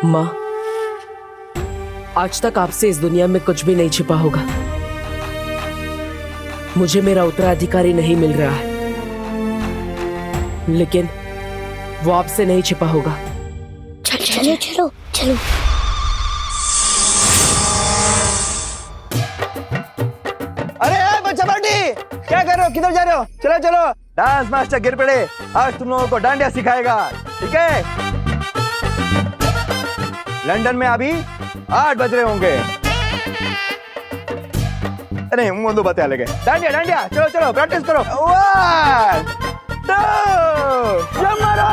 माँ, आज तक आपसे इस दुनिया में कुछ भी नहीं छिपा होगा। मुझे मेरा उत्तराधिकारी नहीं मिल रहा है, लेकिन वो आपसे नहीं छिपा होगा। चलो चलो चलो। अरे बच्चा पार्टी, क्या कर रहे हो? किधर जा रहे हो? चलो चलो, डांस मास्टर गिर पड़े, आज तुम लोगों को डांडिया सिखाएगा, ठीक है? लंदन में अभी 8 बज रहे होंगे। अरे मुंडू बता लगे। डांडिया डांडिया, चलो चलो प्रैक्टिस करो। 1 2 जंप मारो।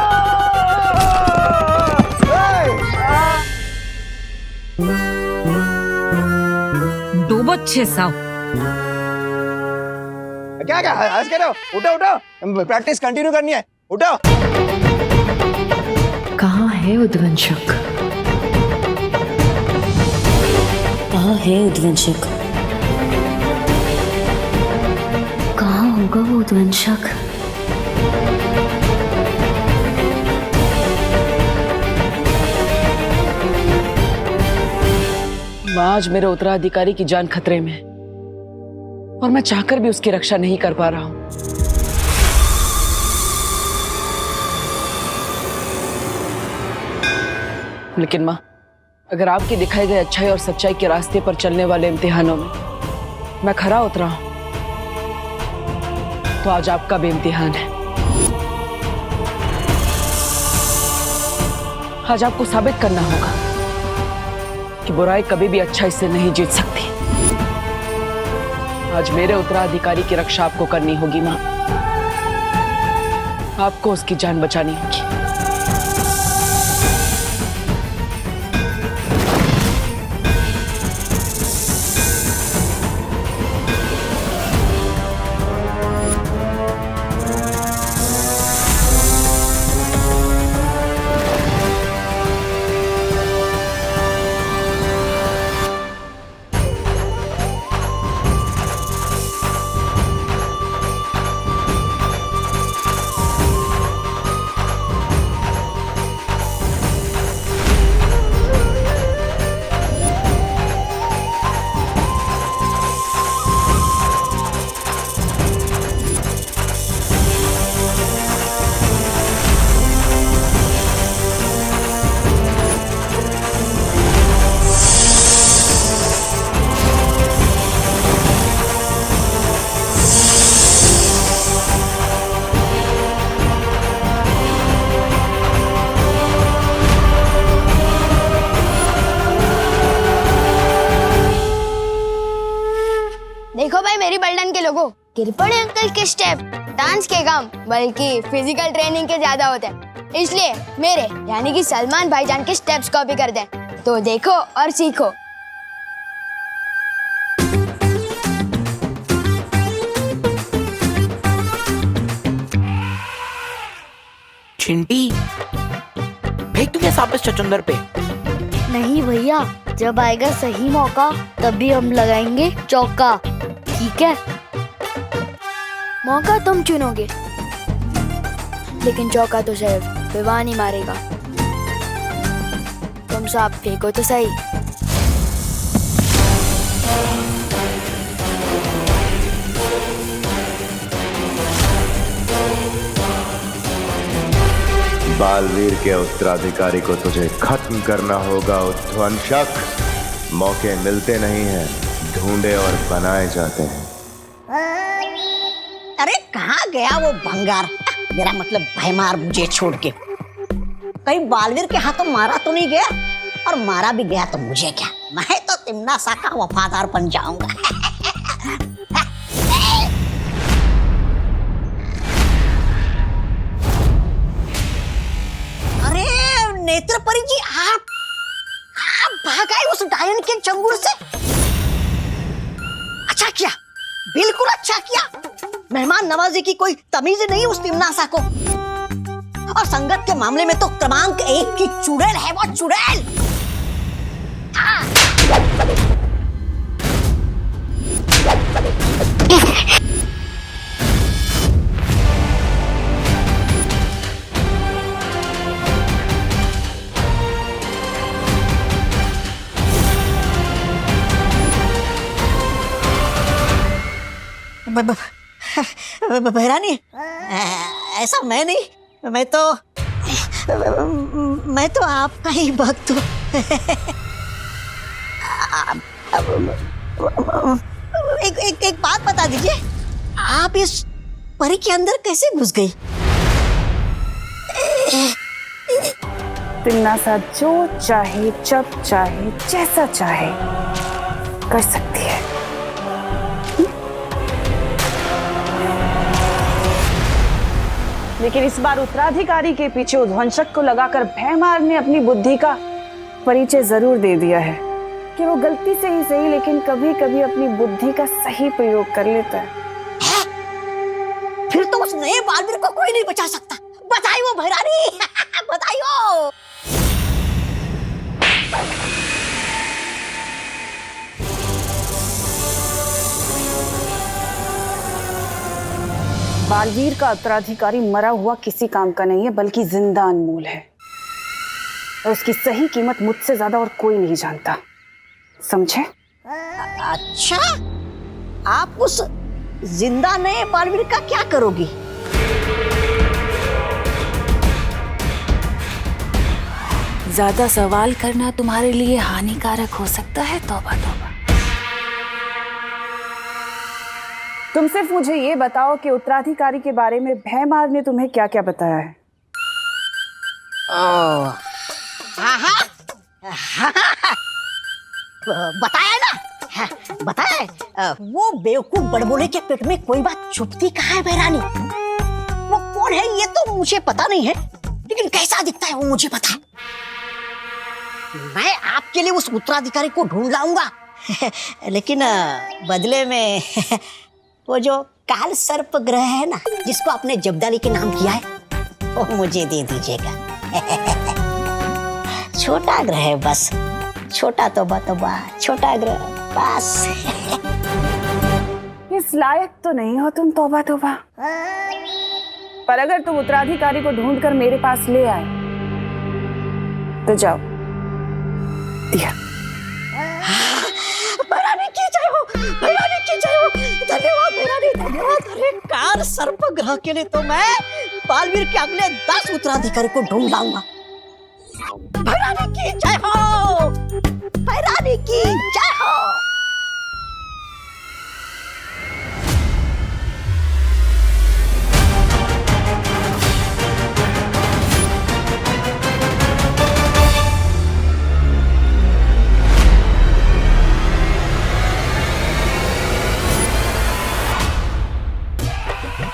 डूबो 600। क्या क्या हंस के रहो? उठो उठो, प्रैक्टिस कंटिन्यू करनी है, उठो। कहाँ है उद्वंशक? कहाँ है उद्वंशक? कहाँ होगा वो उद्वंशक? आज मेरे उत्तराधिकारी की जान खतरे में है और मैं चाहकर भी उसकी रक्षा नहीं कर पा रहा हूं। लेकिन माँ, अगर आपके दिखाए गए अच्छाई और सच्चाई के रास्ते पर चलने वाले इम्तिहानों में मैं खरा उतरा हूं, तो आज आपका भी इम्तिहान है। आज आपको साबित करना होगा कि बुराई कभी भी अच्छाई से नहीं जीत सकती। आज मेरे उत्तराधिकारी की रक्षा आपको करनी होगी माँ। आपको उसकी जान बचानी होगी। देखो भाई मेरी बल्डन के लोगों, गिर पड़े अंकल के स्टेप डांस के काम बल्कि फिजिकल ट्रेनिंग के ज्यादा होते हैं, इसलिए मेरे यानी कि सलमान भाईजान के स्टेप्स कॉपी कर दें। तो देखो और सीखो। चिंटी, फेंक दूंगा साबिस चचुंदर पे। नहीं भैया, जब आएगा सही मौका तभी हम लगाएंगे चौका, ठीक है? मौका तुम चुनोगे, लेकिन चौका तो सिर्फ विवान ही मारेगा। तुम सब फेंको तो सही। बालवीर के उत्तराधिकारी को तुझे खत्म करना होगा उद्वंशक। मौके मिलते नहीं हैं, ढूंढे और बनाए जाते हैं। अरे कहाँ गया वो भंगार? मेरा मतलब भयमार मुझे छोड़ के। कहीं बालवीर के हाथों मारा तो नहीं गया? और मारा भी गया तो मुझे क्या, मैं तो तिम्ना सा का वफादार बन जाऊंगा। अरे नेत्रपरी जी, आप भाग आए उस डायन के चंगुल से। अच्छा किया, बिल्कुल अच्छा किया। मेहमान नवाजी की कोई तमीज नहीं उस तिमनासा को। और संगत के मामले में तो क्रमांक 1 की चुड़ैल है वो, चुड़ैल। बहरानी, ऐसा मैं नहीं, मैं तो आपका ही भक्त हूँ। एक बात बता दीजिए, आप इस परी के अंदर कैसे घुस गई? तिन्ना सा जो चाहे, जब चाहे, जैसा चाहे कर सकती है। लेकिन इस बार उत्तराधिकारी के पीछे उद्वंशक को लगाकर भैमार ने अपनी बुद्धि का परिचय जरूर दे दिया है कि वो गलती से ही सही, लेकिन कभी कभी अपनी बुद्धि का सही प्रयोग कर लेता है। फिर तो उस नए बालवीर को कोई नहीं बचा सकता। बताइयो भैरानी, बताइयो। बालवीर का उत्तराधिकारी मरा हुआ किसी काम का नहीं है, बल्कि जिंदा अनमोल है, और उसकी सही कीमत मुझसे ज्यादा और कोई नहीं जानता, समझे? अच्छा, आप उस जिंदा नए बालवीर का क्या करोगी? ज्यादा सवाल करना तुम्हारे लिए हानिकारक हो सकता है। तौबा तौबा। तुम सिर्फ मुझे ये बताओ कि उत्तराधिकारी के बारे में भैमार ने तुम्हें क्या क्या बताया है? बताया ना, बताया। वो बेवकूफ बड़बोले के पेट में कोई बात छुपती कहाँ है भैरानी? वो कौन है ये तो मुझे पता नहीं है, लेकिन कैसा दिखता है वो मुझे पता है। मैं आपके लिए उस उत्तराधिकारी को ढूंढ लाऊंगा, लेकिन बदले में वो जो काल सर्प ग्रह है ना, जिसको आपने जब्दाली के नाम किया है, वो मुझे दे दीजिएगा। छोटा ग्रह है बस, छोटा तौबा, छोटा ग्रह बस। इस लायक तो नहीं हो तुम, तौबा तौबा। पर अगर तुम उत्तराधिकारी को ढूंढकर मेरे पास ले आए तो जाओ, दिया। भैरानी की जय हो, भैरानी की जय हो। धन्यवाद भैरानी, धन्यवाद। अरे काल सर्प ग्रह के लिए तो मैं बालवीर के अगले 10 उत्तराधिकारी को ढूंढ लाऊंगा। भैरानी की जय हो, भैरानी की जय हो।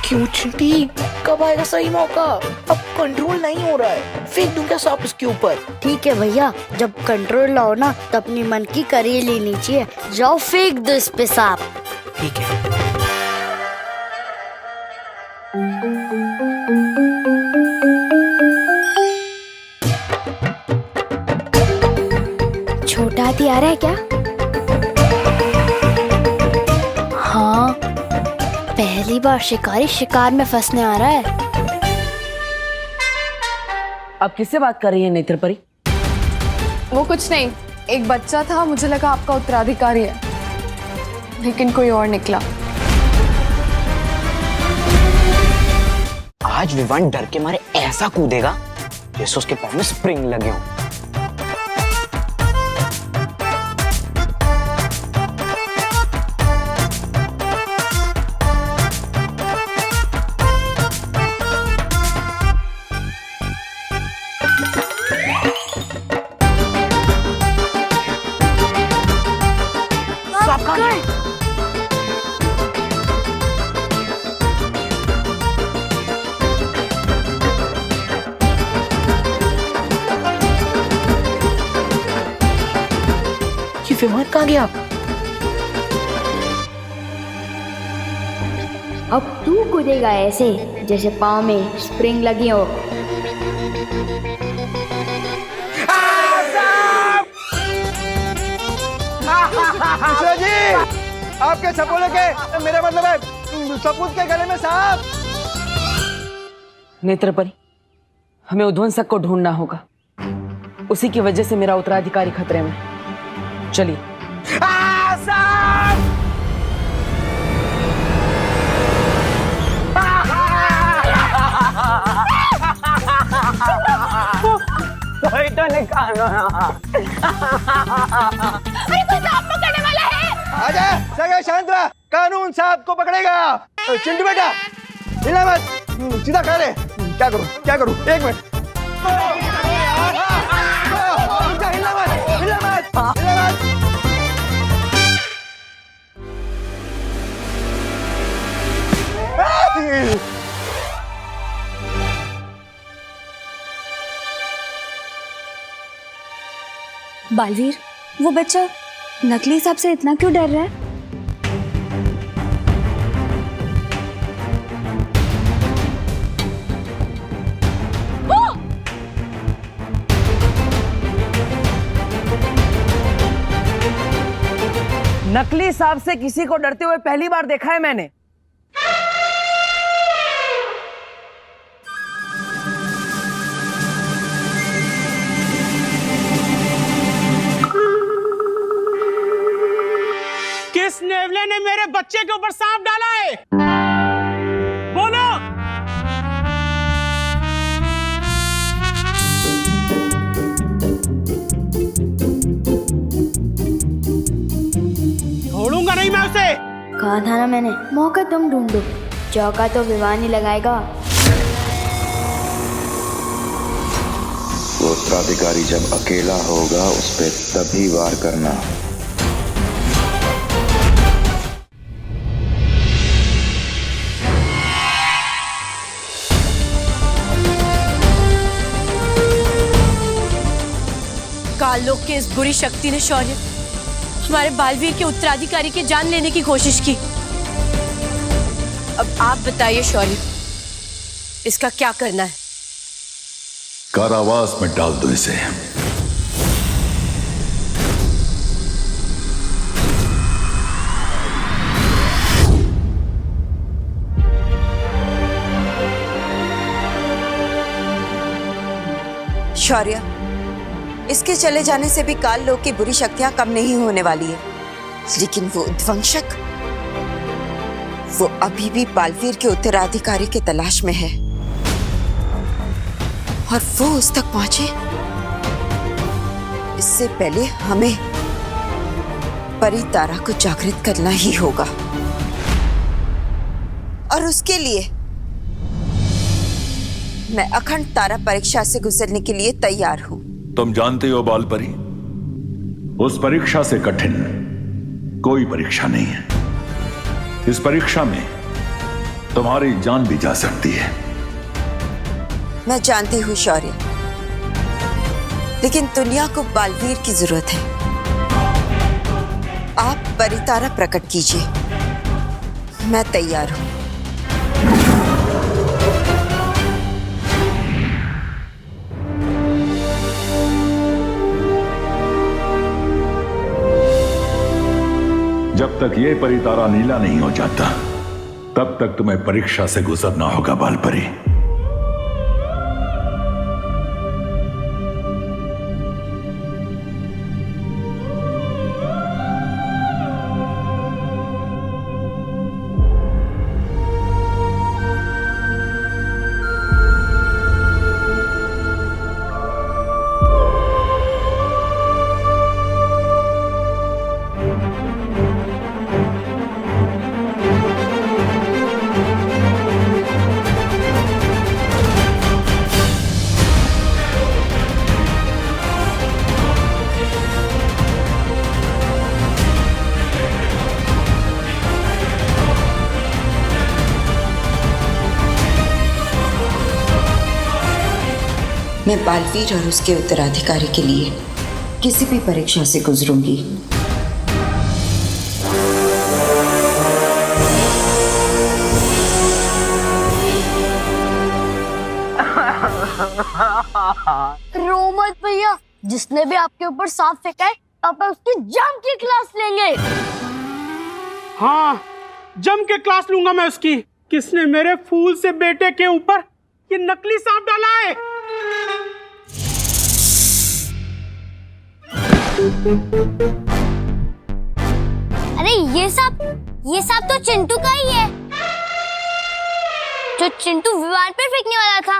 क्यों चिंटी, कब आएगा सही मौका? अब कंट्रोल नहीं हो रहा है, फेंक दूं क्या सांप इसके ऊपर? ठीक है भैया, जब कंट्रोल लाओ ना तो अपनी मन की करी लेनी चाहिए। जाओ फेंक दो इस पे सांप। ठीक है। छोटा हाथी आ रहा है क्या? हाँ, पहली बार शिकारी शिकार में फंसने आ रहा है। अब किससे बात कर रही है नेत्र परी? वो कुछ नहीं, एक बच्चा था, मुझे लगा आपका उत्तराधिकारी है, लेकिन कोई और निकला। आज विवान डर के मारे ऐसा कूदेगा जैसे उसके पैर में स्प्रिंग लगे हो। विमान कहाँ गया? अब तू कूदेगा ऐसे जैसे पाँव में स्प्रिंग लगी हो। मिश्रा जी, आपके सपोले के, मेरा मतलब है सपूत के गले में सांप। नेत्र परी, हमें उद्वंसक को ढूंढना होगा, उसी की वजह से मेरा उत्तराधिकारी खतरे में। चलिए। मैंने कानून अरे कोई सांप पकड़ने वाला है। आजा सगे शांत रहा, कानून सांप को पकड़ेगा। चिंटू बेटा हिला मत, सीधा खा ले। क्या करूं क्या करूं, एक मिनट। हिला मत हिला मत हिला मत। बालवीर, वो बच्चा नकली सांप से इतना क्यों डर रहा है? नकली सांप से किसी को डरते हुए पहली बार देखा है मैंने। किस नेवले ने मेरे बच्चे के ऊपर सांप डाला है? बोलो। छोड़ूंगा नहीं मैं उसे। कहा था ना मैंने, मौका तुम ढूंढो, चौका तो विवाह नहीं लगाएगा। वो उत्तराधिकारी जब अकेला होगा उस पे तभी वार करना। काललोक की इस बुरी शक्ति ने शौर्य हमारे बालवीर के उत्तराधिकारी की जान लेने की कोशिश की। अब आप बताइए शौर्य, इसका क्या करना है? कारावास में डाल दो इसे। शौर्य, इसके चले जाने से भी काल लोक की बुरी शक्तियां कम नहीं होने वाली है, लेकिन वो उद्वंशक, वो अभी भी बालवीर के उत्तराधिकारी की तलाश में है और वो उस तक पहुंचे इससे पहले हमें परितारा को जागृत करना ही होगा। और उसके लिए मैं अखंड तारा परीक्षा से गुजरने के लिए तैयार हूं। तुम जानते हो बालपरी, उस परीक्षा से कठिन कोई परीक्षा नहीं है। इस परीक्षा में तुम्हारी जान भी जा सकती है। मैं जानती हूँ शौर्य, लेकिन दुनिया को बालवीर की जरूरत है। आप परितारा प्रकट कीजिए, मैं तैयार हूं। जब तक ये परितारा नीला नहीं हो जाता तब तक तुम्हें परीक्षा से गुजरना होगा बालपरी। मैं बालवीर और उसके उत्तराधिकारी के लिए किसी भी परीक्षा से गुजरूंगी। रो मत भैया, जिसने भी आपके ऊपर सांप फेंका है आप उसकी जम की क्लास लेंगे। हाँ, जम के क्लास लूंगा मैं उसकी। किसने मेरे फूल से बेटे के ऊपर ये नकली सांप डाला है? अरे ये सांप तो चिंटू का ही है, जो चिंटू विमान पर फेंकने वाला था।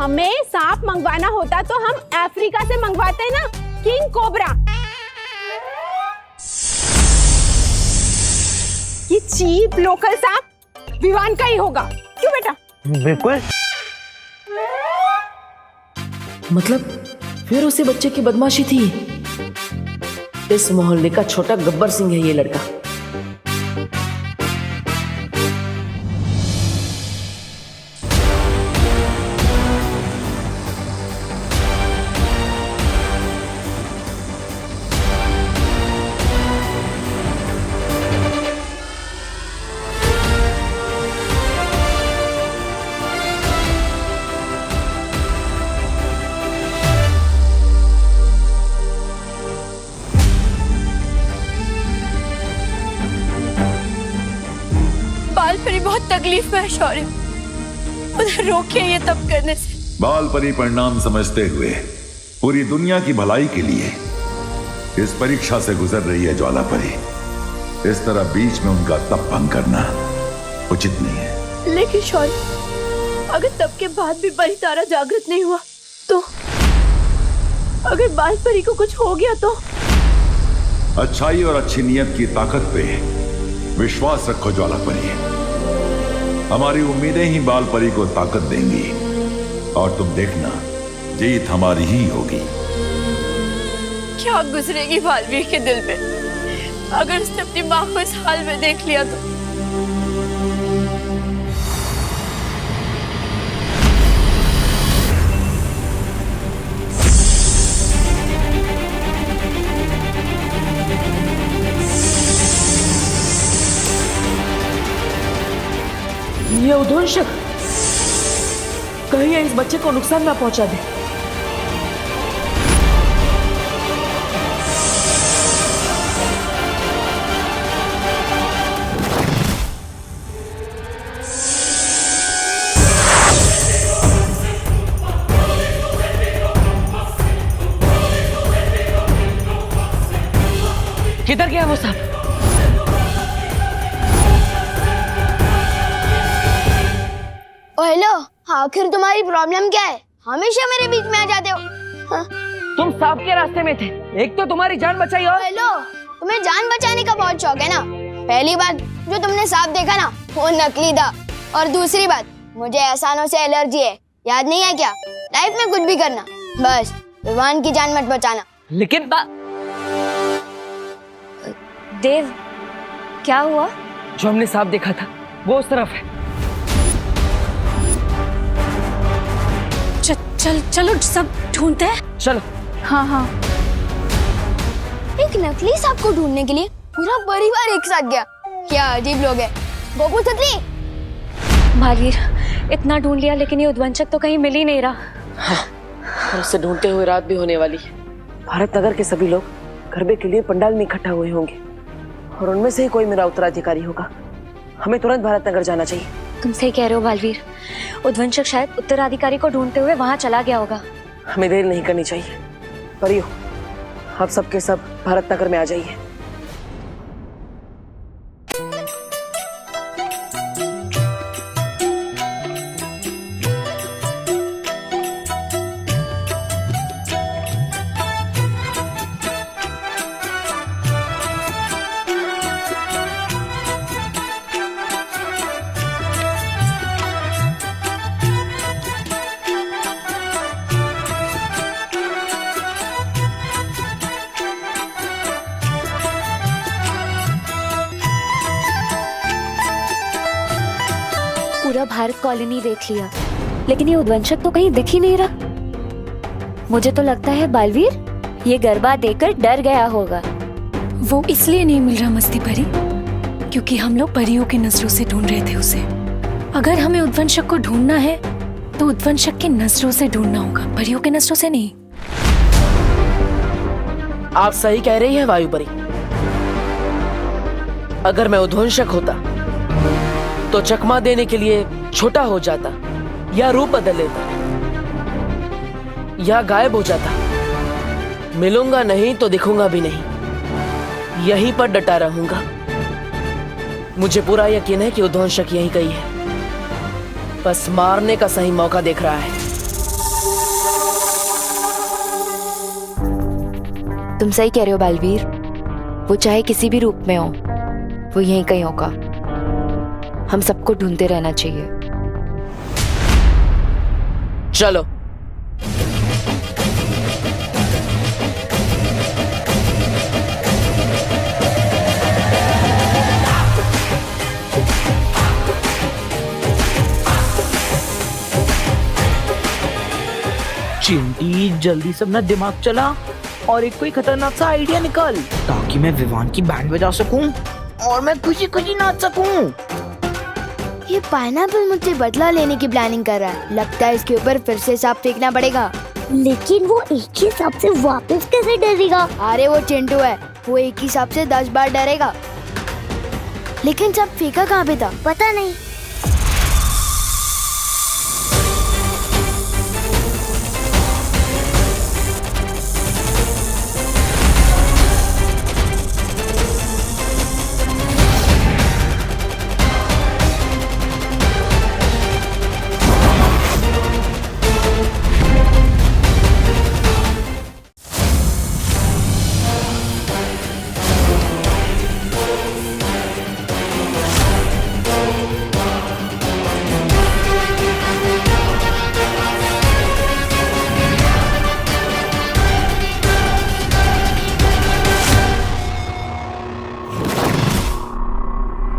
हमें सांप मंगवाना होता तो हम अफ्रीका से मंगवाते हैं ना, किंग कोबरा। ये चीप लोकल सांप विवान का ही होगा, क्यों बेटा? बिल्कुल। मतलब फिर उसी बच्चे की बदमाशी थी। इस मोहल्ले का छोटा गब्बर सिंह है ये लड़का। बहुत तकलीफ में है शौर्य, उधर रोकिए ये तब करने से। बाल परी परिणाम समझते हुए पूरी दुनिया की भलाई के लिए इस परीक्षा से गुजर रही है ज्वाला परी। इस तरह बीच में उनका तप भंग करना उचित नहीं है। लेकिन शौर्य, अगर तब के बाद भी परी तारा जागृत नहीं हुआ तो, अगर बाल परी को कुछ हो गया तो? अच्छाई और अच्छी नियत की ताकत पे विश्वास रखो ज्वाला परी। हमारी उम्मीदें ही बाल परी को ताकत देंगी और तुम देखना जीत हमारी ही होगी। क्या गुजरेगी बालवीर के दिल पे अगर उसने अपनी माँ को इस हाल में देख लिया तो? ये उद्वंशक कहीं इस बच्चे को नुकसान ना पहुंचा दे। किधर गया वो सांप? हेलो, आखिर तुम्हारी प्रॉब्लम क्या है? हमेशा मेरे बीच में आ जाते हो। हाँ? तुम सांप के रास्ते में थे, एक तो तुम्हारी जान बचाई और हेलो, तुम्हें जान बचाने का बहुत शौक है ना। पहली बार जो तुमने सांप देखा ना, वो नकली था, और दूसरी बात मुझे एहसानों से एलर्जी है, याद नहीं है क्या? लाइफ में कुछ भी करना, बस भगवान की जान मत बचाना। लेकिन देव, क्या हुआ? जो हमने सांप देखा था वो उस तरफ है। चलो सब ढूंढते हैं। चलो। हाँ हाँ। एक नकली सांप को ढूंढने के लिए पूरा परिवार एक साथ गया। क्या अजीब लोग हैं। गोपू छतरी। बालवीर, इतना ढूंढ लिया लेकिन ये उद्वंशक तो कहीं मिल ही नहीं रहा। हाँ, और उससे ढूंढते हुए रात भी होने वाली है। भारत नगर के सभी लोग गरबे के लिए पंडाल में इकट्ठा हुए होंगे और उनमें से ही कोई मेरा उत्तराधिकारी होगा। हमें तुरंत भारत नगर जाना चाहिए। तुम सही कह रहे हो बालवीर, उद्वंशक शायद उत्तराधिकारी को ढूंढते हुए वहां चला गया होगा। हमें देर नहीं करनी चाहिए। परियो, आप सबके सब भारत नगर में आ जाइए। पूरा भारत कॉलोनी देख लिया लेकिन ये उद्वंशक तो कहीं दिख ही नहीं रहा। मुझे तो लगता है बालवीर ये गरबा देखकर डर गया होगा। वो इसलिए नहीं मिल रहा मस्ती परी क्योंकि हम लोग परियों की नजरों से ढूंढ रहे थे उसे। अगर हमें उद्वंशक को ढूंढना है तो उद्वंशक की नजरों से ढूंढना होगा, परियों की नजरों से नहीं। आप सही कह रही हैं वायुपरी। अगर मैं उद्वंशक होता तो चकमा देने के लिए छोटा हो जाता या रूप बदल लेता या गायब हो जाता। मिलूंगा नहीं तो दिखूंगा भी नहीं, यहीं पर डटा रहूंगा। मुझे पूरा यकीन है कि उद्वंशक यहीं कहीं है, बस मारने का सही मौका देख रहा है। तुम सही कह रहे हो बालवीर, वो चाहे किसी भी रूप में हो, वो यहीं कहीं होगा। हम सबको ढूंढते रहना चाहिए। चलो। चिंटी जल्दी से अपना दिमाग चला और एक कोई खतरनाक सा आइडिया निकाल, ताकि मैं विवान की बैंड बजा सकूं और मैं खुशी खुशी नाच सकूं। ये पाइनएप्पल मुझसे बदला लेने की प्लानिंग कर रहा है। लगता है इसके ऊपर फिर से सांप फेंकना पड़ेगा। लेकिन वो एक ही सांप से वापस कैसे डरेगा? अरे वो चिंटू है, वो एक ही सांप से 10 बार डरेगा। लेकिन सांप फेंका कहाँ पे था? पता नहीं।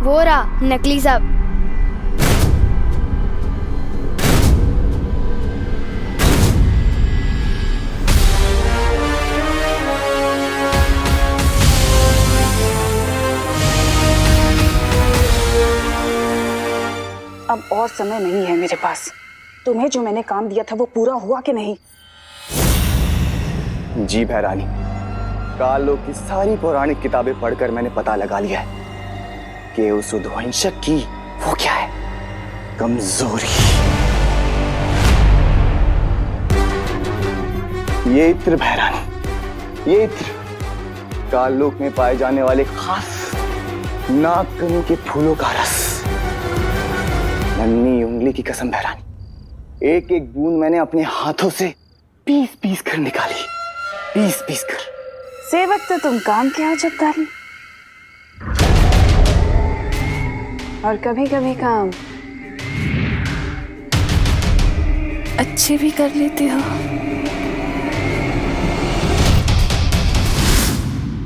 वो रहा नकली सांप। अब और समय नहीं है मेरे पास। तुम्हें जो मैंने काम दिया था वो पूरा हुआ कि नहीं? जी भैरानी, काल लोक की सारी पौराणिक किताबें पढ़कर मैंने पता लगा लिया है कि उस उद्वंशक की वो क्या है, कमजोरी। ये इत्र भैरानी, ये इत्र काल लोक में पाए जाने वाले खास नागकनी के फूलों का रस। नन्ही उंगली की कसम भैरानी, एक एक बूंद मैंने अपने हाथों से पीस पीस कर निकाली, पीस पीस कर। सेवक तो तुम काम के हो जबदारी, और कभी कभी काम अच्छे भी कर लेते हो।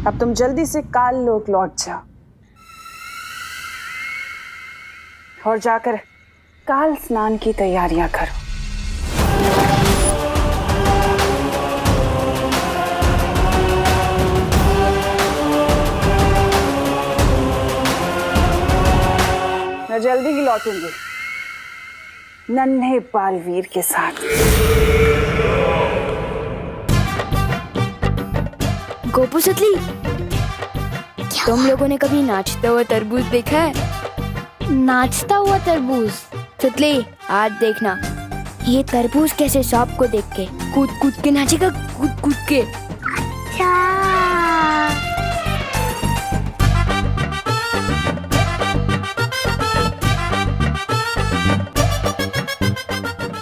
अब तुम जल्दी से काल लोक लौट जाओ और जाकर काल स्नान की तैयारियां करो। मैं जल्दी ही लौटूंगी नन्हे बालवीर के साथ। गोपू सुतली, तुम लोगों ने कभी नाचता हुआ तरबूज देखा है? नाचता हुआ तरबूज? सुतली, आज देखना ये तरबूज कैसे सांप को देख के कूद कूद के नाचेगा, कूद कूद के।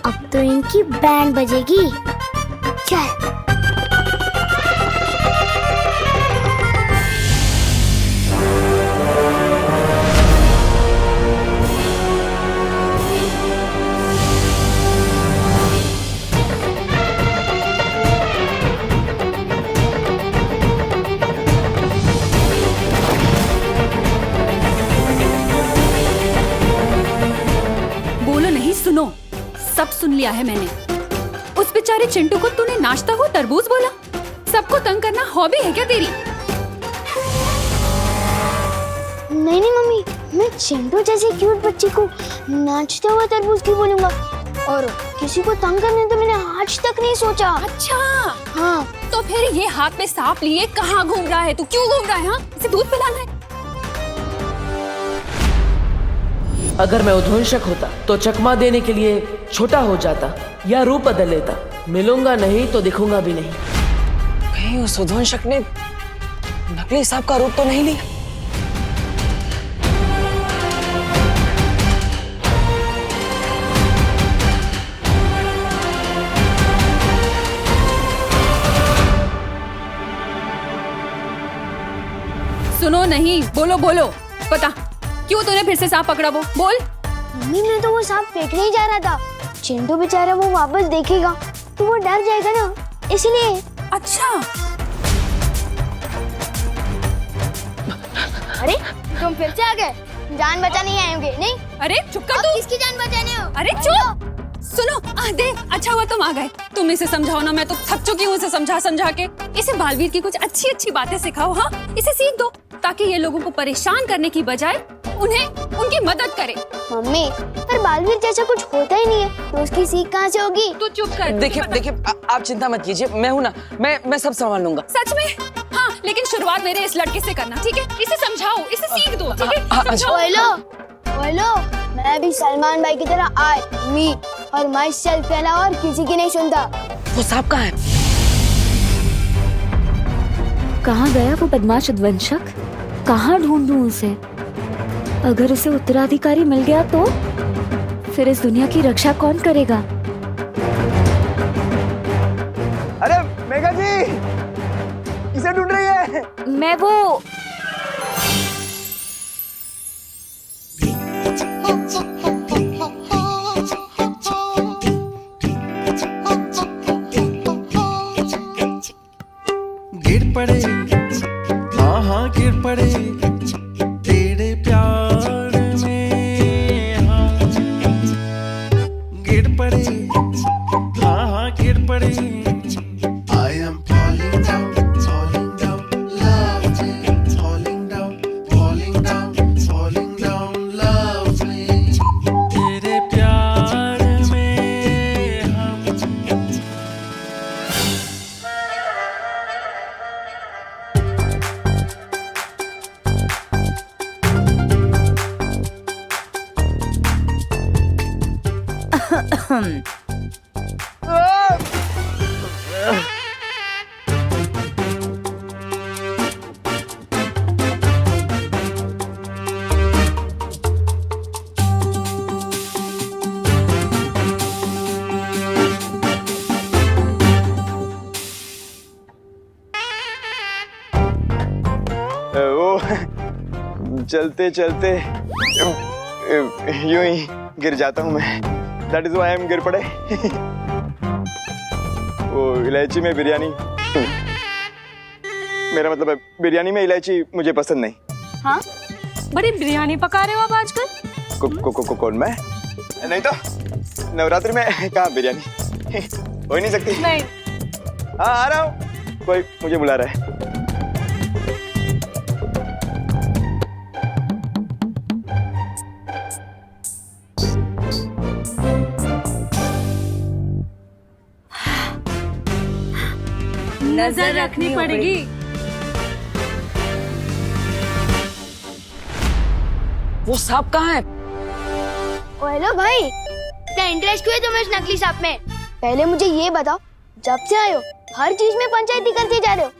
अब तो इनकी बैंड बजेगी। चल। सुनो, सब सुन लिया है मैंने। उस बेचारे चिंटू को तूने नाचता हुआ तरबूज बोला? सबको तंग करना हॉबी है क्या तेरी? नहीं नहीं मम्मी, मैं चिंटू जैसे क्यूट बच्चे को नाचता हुआ तरबूज क्यों बोलूंगा? और किसी को तंग करने तो मैंने आज तक नहीं सोचा। अच्छा हाँ, तो फिर ये हाथ में सांप लिए कहाँ घूम रहा है? तू क्यों घूम रहा है? हाँ, इसे दूध पिलाना है? अगर मैं उद्वंशक होता तो चकमा देने के लिए छोटा हो जाता या रूप बदल लेता। मिलूंगा नहीं तो दिखूंगा भी नहीं। कहीं उस उद्वंशक ने नकली सांप का रूप तो नहीं लिया? क्यों नहीं? बोलो बोलो, पता क्यों तूने फिर से सांप पकड़ा? वो बोल। मम्मी, मैं तो वो सांप फेंकने ही जा रहा था। चिंटू बेचारा वो वापस देखेगा तो वो डर जाएगा ना, इसलिए। अच्छा। अरे तुम फिर से आ गए? जान बचाने ही आए होंगे, नहीं? अरे चुप कर तू। किसकी जान बचाने हो? अरे चुप। सुनो, देख अच्छा हुआ तुम आ गए। तुम इसे समझाओ ना, मैं तो थक चुकी हूँ इसे समझा के। इसे बालवीर की कुछ अच्छी अच्छी बातें सिखाओ। हाँ, इसे सीख दो ताकि ये लोगों को परेशान करने की बजाय उन्हें उनकी मदद करे। मम्मी, पर बालवीर जैसा कुछ होता ही नहीं है तो उसकी सीख कहाँ से होगी? तू चुप कर। देखिए आप चिंता मत कीजिए, मैं हूँ ना, मैं सब संभाल लूंगा। सच में? हाँ, लेकिन शुरुआत मेरे इस लड़के से करना, ठीक है? इसे समझाओ, इसे सीख दो, ठीक है? बोलो, मैं भी सलमान भाई की तरह आई मी और माई सेल्फ के अलावा और किसी की नहीं सुनता। वो सांप कहाँ है? कहाँ गया वो बदमाश उद्वंशक? कहाँ ढूंढूं उसे? अगर उसे उत्तराधिकारी मिल गया तो फिर इस दुनिया की रक्षा कौन करेगा? अरे मेघा जी, किसे ढूंढ रही है? मैं वो गिर पड़े, हाँ गिर पड़े तेरे प्यार में, हाँ गिर पड़े, हाँ गिर पड़े। I am falling down, love me, falling down, love me। तेरे प्यार में हम वो चलते चलते यूं ही गिर जाता हूँ मैं। That is why I am गिर पड़े। वो इलायची में बिरयानी, मेरा मतलब है बिरयानी में इलायची मुझे पसंद नहीं। हाँ, बड़ी बिरयानी पका रहे हो आप आजकल? कौन मैं? नहीं तो नवरात्रि में कहाँ बिरयानी हो ही नहीं सकती। नहीं। हाँ आ रहा हूँ, कोई मुझे बुला रहा है। नजर रखनी पड़ेगी। वो सांप कहाँ है? हेलो भाई, इतना इंटरेस्ट क्यों है तुम्हें इस नकली सांप में? पहले मुझे ये बताओ, जब से आए हो हर चीज में पंचायती करते जा रहे हो,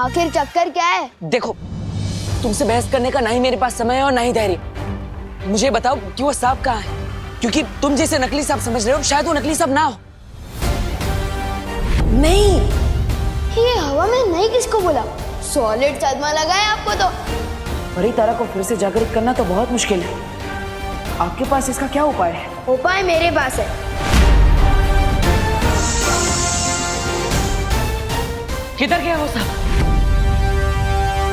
आखिर चक्कर क्या है? देखो, तुमसे बहस करने का ना ही मेरे पास समय है और ना ही धैर्य। मुझे बताओ कि वो सांप कहाँ है, क्योंकि तुम जैसे नकली सांप समझ रहे हो, शायद वो नकली सांप ना हो। नहीं, ये हवा में नहीं किसको बोला? सॉलिड सदमा लगा है आपको तो। परी तारा को फिर से जागृत करना तो बहुत मुश्किल है। आपके पास इसका क्या उपाय है? उपाय मेरे पास है। किधर गया वो सांप?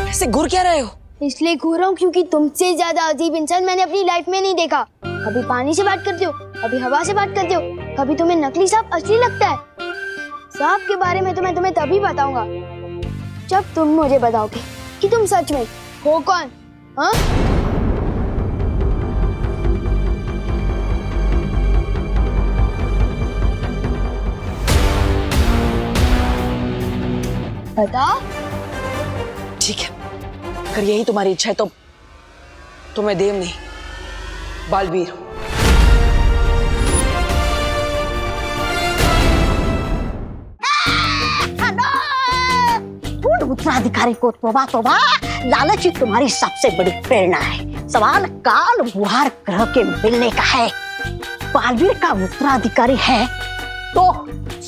ऐसे घूर क्या रहे हो? इसलिए घूर रहा हूँ क्योंकि तुमसे ज्यादा अजीब इंसान मैंने अपनी लाइफ में नहीं देखा। कभी पानी से बात करते हो, कभी हवा से बात करते हो, कभी तुम्हें नकली सांप असली लगता है। सांप के बारे में तो मैं तुम्हें तभी बताऊंगा जब तुम मुझे बताओगे कि तुम सच में हो कौन। हाँ? बताओ। ठीक है, अगर यही तुम्हारी इच्छा है तो मैं देव नहीं, बालवीर हूं। उत्तराधिकारी को तोबा तोबा, लालच ही तुम्हारी सबसे बड़ी प्रेरणा है। सवाल काल बुहार ग्रह के मिलने का है। बालवीर का उत्तराधिकारी है तो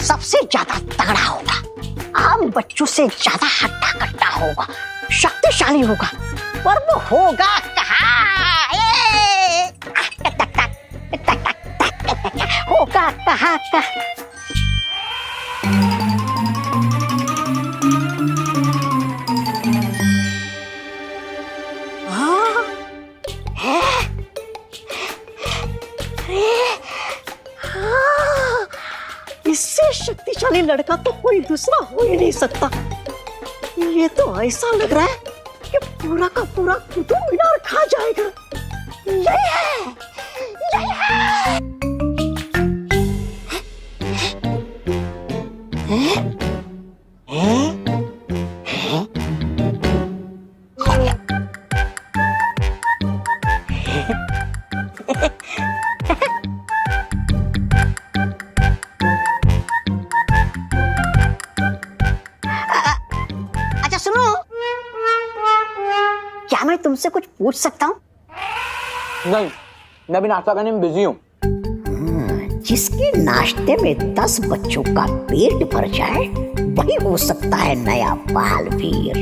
सबसे ज्यादा तगड़ा होगा, आम बच्चों से ज्यादा हट्टा कट्टा होगा, शक्तिशाली होगा पर वो होगा कहाँ? होगा कहाँ का? हाँ, है? अरे, हाँ, इससे शक्तिशाली लड़का तो कोई दूसरा हो ही नहीं सकता। ये तो ऐसा लग रहा है कि पूरा का पूरा कुतुब मीनार खा जाएगा। यही है, यही है। अच्छा सुनो, क्या मैं तुमसे कुछ पूछ सकता हूँ? नहीं, मैं भी नाश्ता करने में बिजी हूँ। जिसके नाश्ते में 10 बच्चों का पेट भर जाए वही हो सकता है नया बालवीर।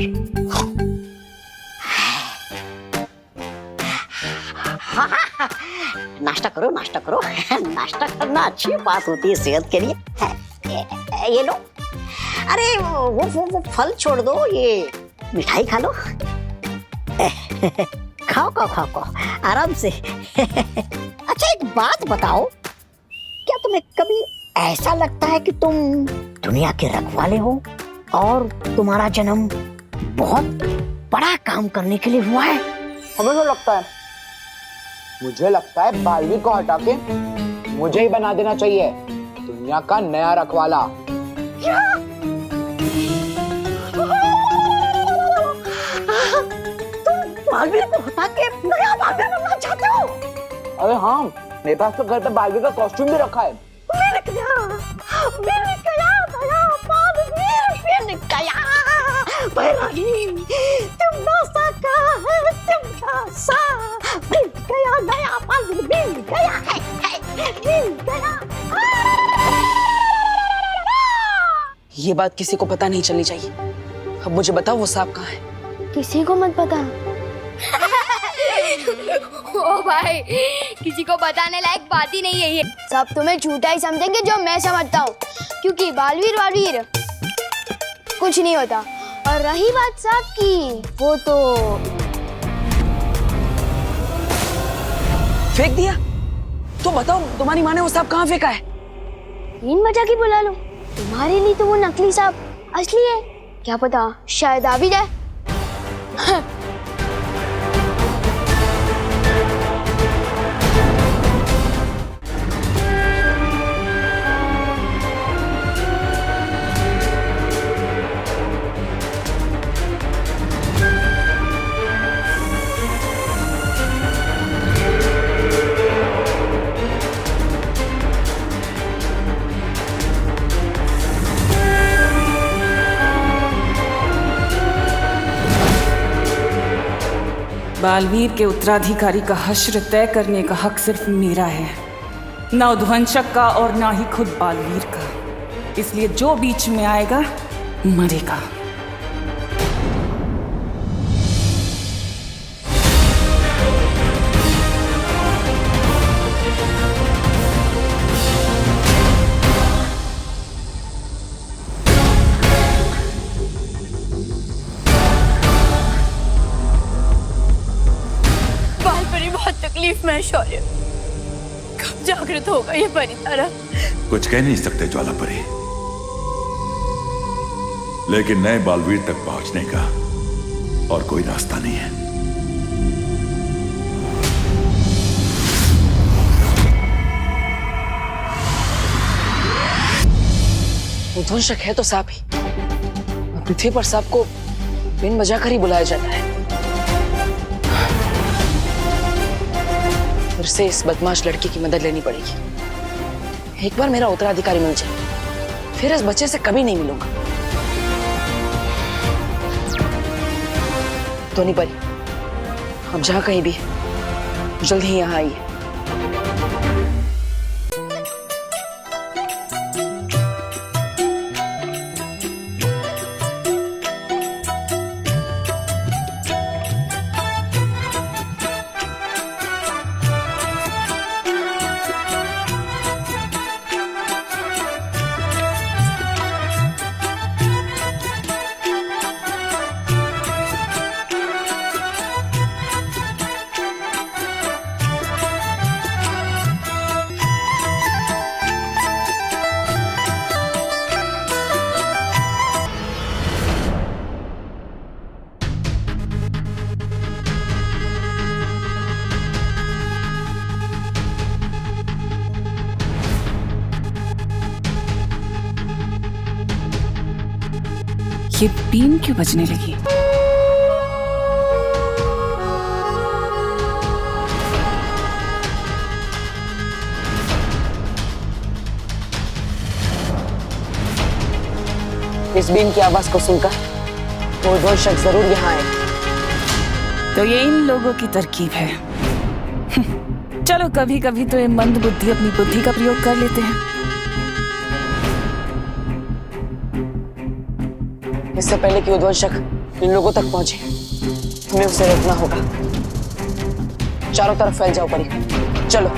नाश्ता करो, नाश्ता करो। नाश्ता करना अच्छी बात होती है सेहत के लिए। ये लो। अरे वो फल छोड़ दो, ये मिठाई खा लो। खाओ खाओ खाओ खाओ आराम से। अच्छा एक बात बताओ, क्या तुम्हें कभी ऐसा लगता है कि तुम दुनिया के रखवाले हो और तुम्हारा जन्म बहुत बड़ा काम करने के लिए हुआ है? हमें तो लगता है, मुझे लगता है बालवीर को हटा के मुझे ही बना देना चाहिए दुनिया का नया रखवाला। क्या? तुम बालवीर को हटा के नया बालवीर बनना चाहते हो? अरे हाँ, मेरे पास तो घर पे बालवीर का कॉस्ट्यूम भी रखा है। मिल गया नया बालवीर, मिल गया। भैरानी तुम सा का है, तुम सा मिल गया नया बालवीर, मिल गया है, मिल गया। ये बात किसी को पता नहीं चलनी चाहिए। अब मुझे बताओ वो सांप कहाँ है? किसी को मत पता। ओ भाई, किसी को बताने लायक बात ही नहीं है ये। सब तुम्हें झूठा ही समझेंगे जो मैं समझता हूँ, क्योंकि बालवीर वालवीर कुछ नहीं होता। और रही बात सांप की, वो तो फेंक दिया। तो बताओ तुम्हारी माँ ने वो सांप कहाँ फेंका है? 3 बजा के बुला लो। तुम्हारे लिए तो वो नकली सांप असली है, क्या पता शायद आ भी जाए। बालवीर के उत्तराधिकारी का हश्र तय करने का हक सिर्फ मेरा है, ना उद्वंशक का और ना ही खुद बालवीर का। इसलिए जो बीच में आएगा मरेगा। तकलीफ में शौर्य, कब जागृत होगा ये परी तारा? कुछ कह नहीं सकते ज्वाला परी, लेकिन नए बालवीर तक पहुंचने का और कोई रास्ता नहीं है। उद्वंशक है तो सांप ही, और पृथ्वी पर सांप को बिन बजाकर ही बुलाया जाता है। फिर से इस बदमाश लड़की की मदद लेनी पड़ेगी। एक बार मेरा उत्तराधिकारी मिल जाए, फिर इस बच्चे से कभी नहीं मिलूंगा। तो नहीं परी, अब जहां कहीं भी जल्दी ही यहाँ आइए। ये बीन क्यों बजने लगी? इस बीन की आवाज को सुनकर वो उद्वंशक जरूर यहाँ आए। तो ये इन लोगों की तरकीब है। चलो कभी कभी तो ये मंद बुद्धि अपनी बुद्धि का प्रयोग कर लेते हैं। इससे पहले कि उद्वंशक इन लोगों तक पहुंचे, हमें उसे रोकना होगा। चारों तरफ फैल जाओ परी, चलो।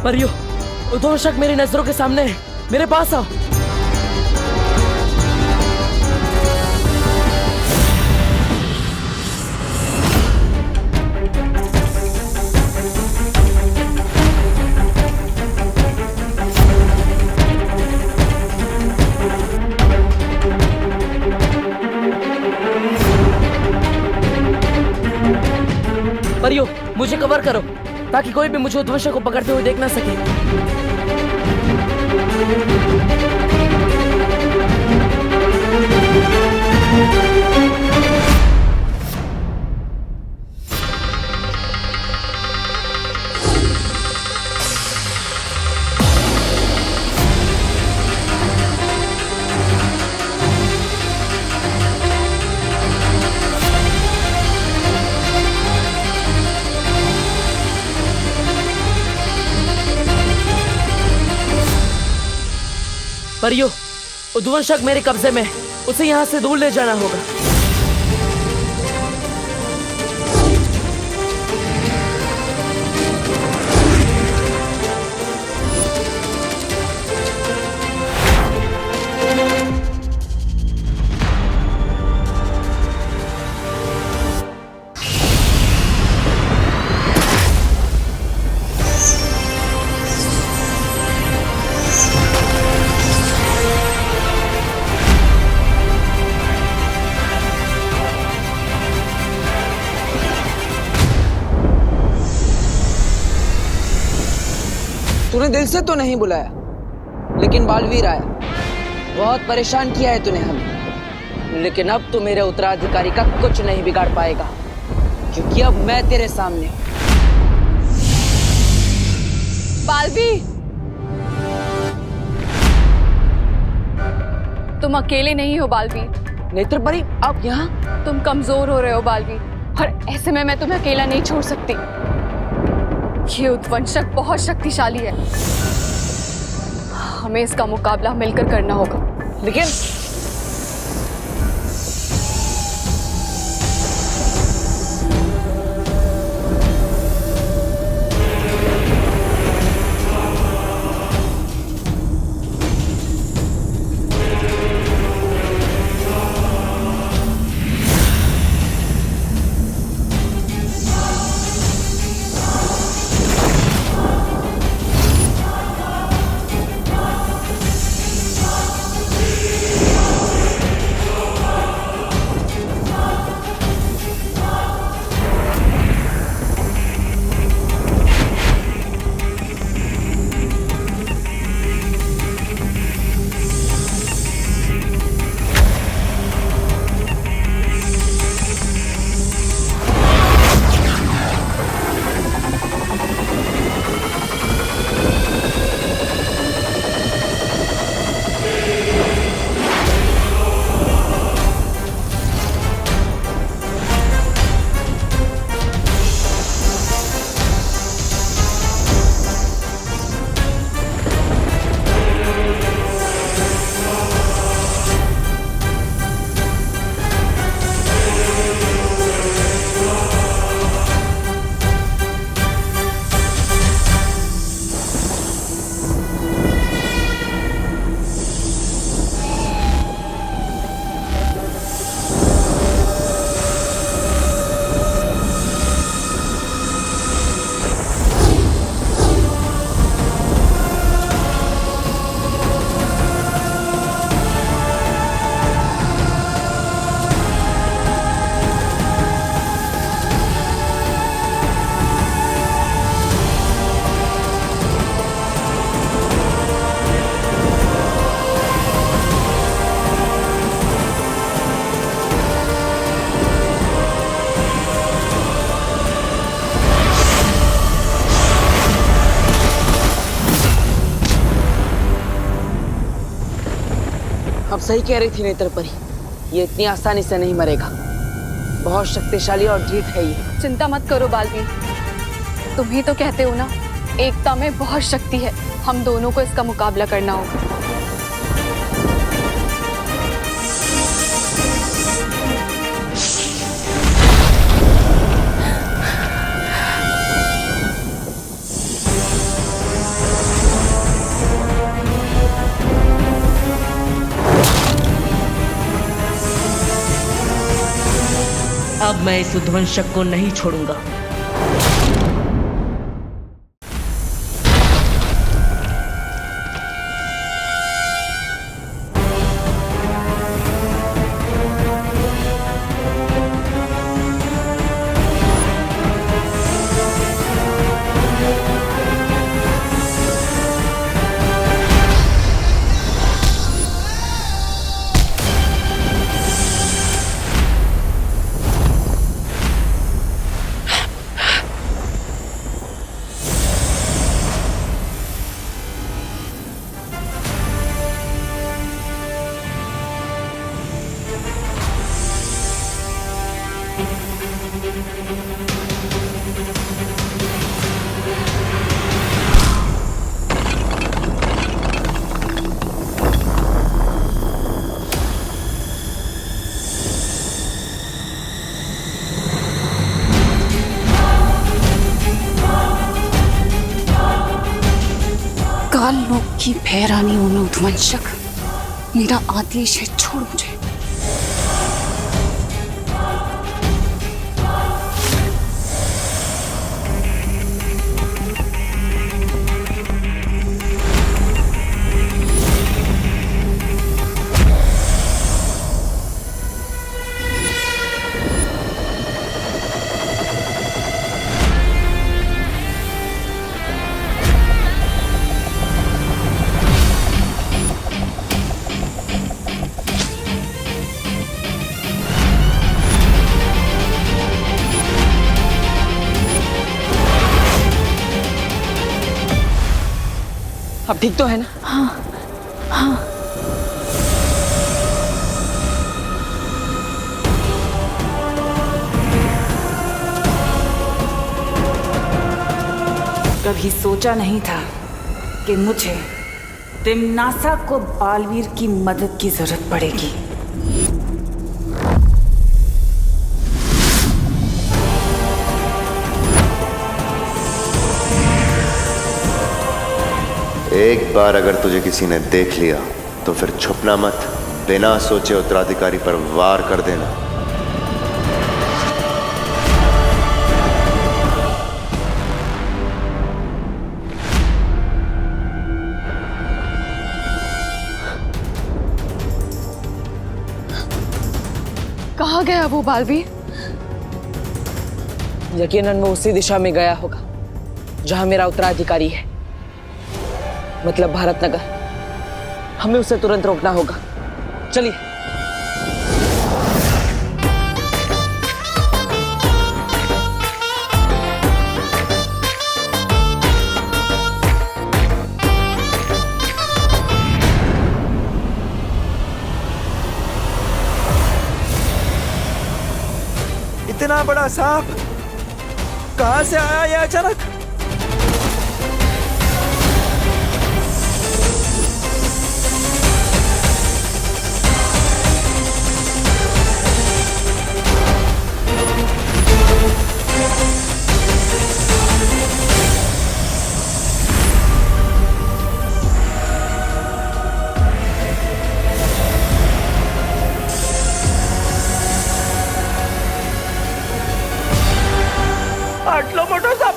परियो, उद्वंशक मेरी नजरों के सामने है, मेरे पास आओ। परियो, मुझे कवर करो ताकि कोई भी मुझे उद्वंशक को पकड़ते हुए देख ना सके। परियो, उद्वंशक मेरे कब्जे में, उसे यहाँ से दूर ले जाना होगा। तूने दिल से तो नहीं बुलाया, लेकिन बालवीर आया। बहुत परेशान किया है तूने हमें, लेकिन अब तू मेरे उत्तराधिकारी का कुछ नहीं बिगाड़ पाएगा, क्योंकि अब मैं तेरे सामने हूं। बालवीर, तुम अकेले नहीं हो बालवीर। नेत्र परी, आप यहाँ? तुम कमजोर हो रहे हो बालवीर, और ऐसे में मैं तुम्हें अकेला नहीं छोड़ सकती। ये उद्वंशक बहुत शक्तिशाली है, हमें इसका मुकाबला मिलकर करना होगा। लेकिन सही कह रही थी नेत्र परी, ये इतनी आसानी से नहीं मरेगा। बहुत शक्तिशाली और ढीठ है ये। चिंता मत करो बालवीर, तुम ही तो कहते हो ना, एकता में बहुत शक्ति है। हम दोनों को इसका मुकाबला करना होगा। अब मैं इस उद्वंशक को नहीं छोड़ूंगा। काल लोक की भैरानी हूं मैं उद्वंशक, मेरा आदेश है, छोड़ मुझे। अब ठीक तो है ना? हाँ हाँ। कभी सोचा नहीं था कि मुझे तिम्नासा को बालवीर की मदद की जरूरत पड़ेगी। एक बार अगर तुझे किसी ने देख लिया तो फिर छुपना मत, बिना सोचे उत्तराधिकारी पर वार कर देना। कहाँ गया वो बालवीर? यकीनन वो उसी दिशा में गया होगा जहां मेरा उत्तराधिकारी है, मतलब भारतनगर। हमें उसे तुरंत रोकना होगा। चलिए। इतना बड़ा सांप कहां से आया ये अचानक? आटलो मोटो सांप,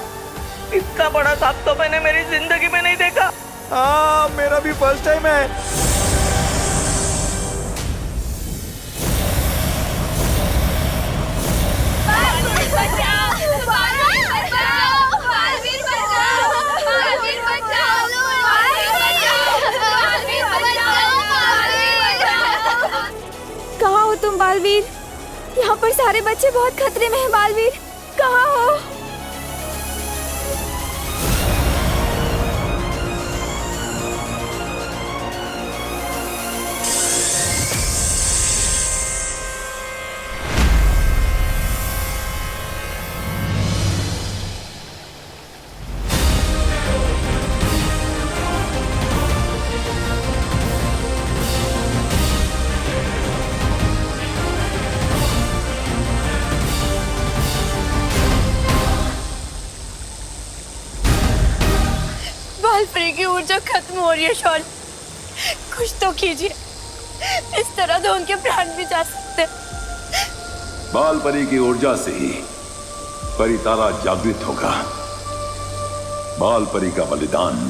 इतना बड़ा सांप तो मैंने मेरी जिंदगी में नहीं देखा। हाँ, मेरा भी फर्स्ट टाइम है। कहाँ हो तुम बालवीर? यहाँ पर सारे बच्चे बहुत खतरे में हैं बालवीर, कहाँ हो? बालपरी की ऊर्जा खत्म हो रही है शौर्य, कुछ तो कीजिए, इस तरह तो उनके प्राण भी जा सकते। बाल परी की ऊर्जा से ही परितारा जागृत होगा। बाल परी का बलिदान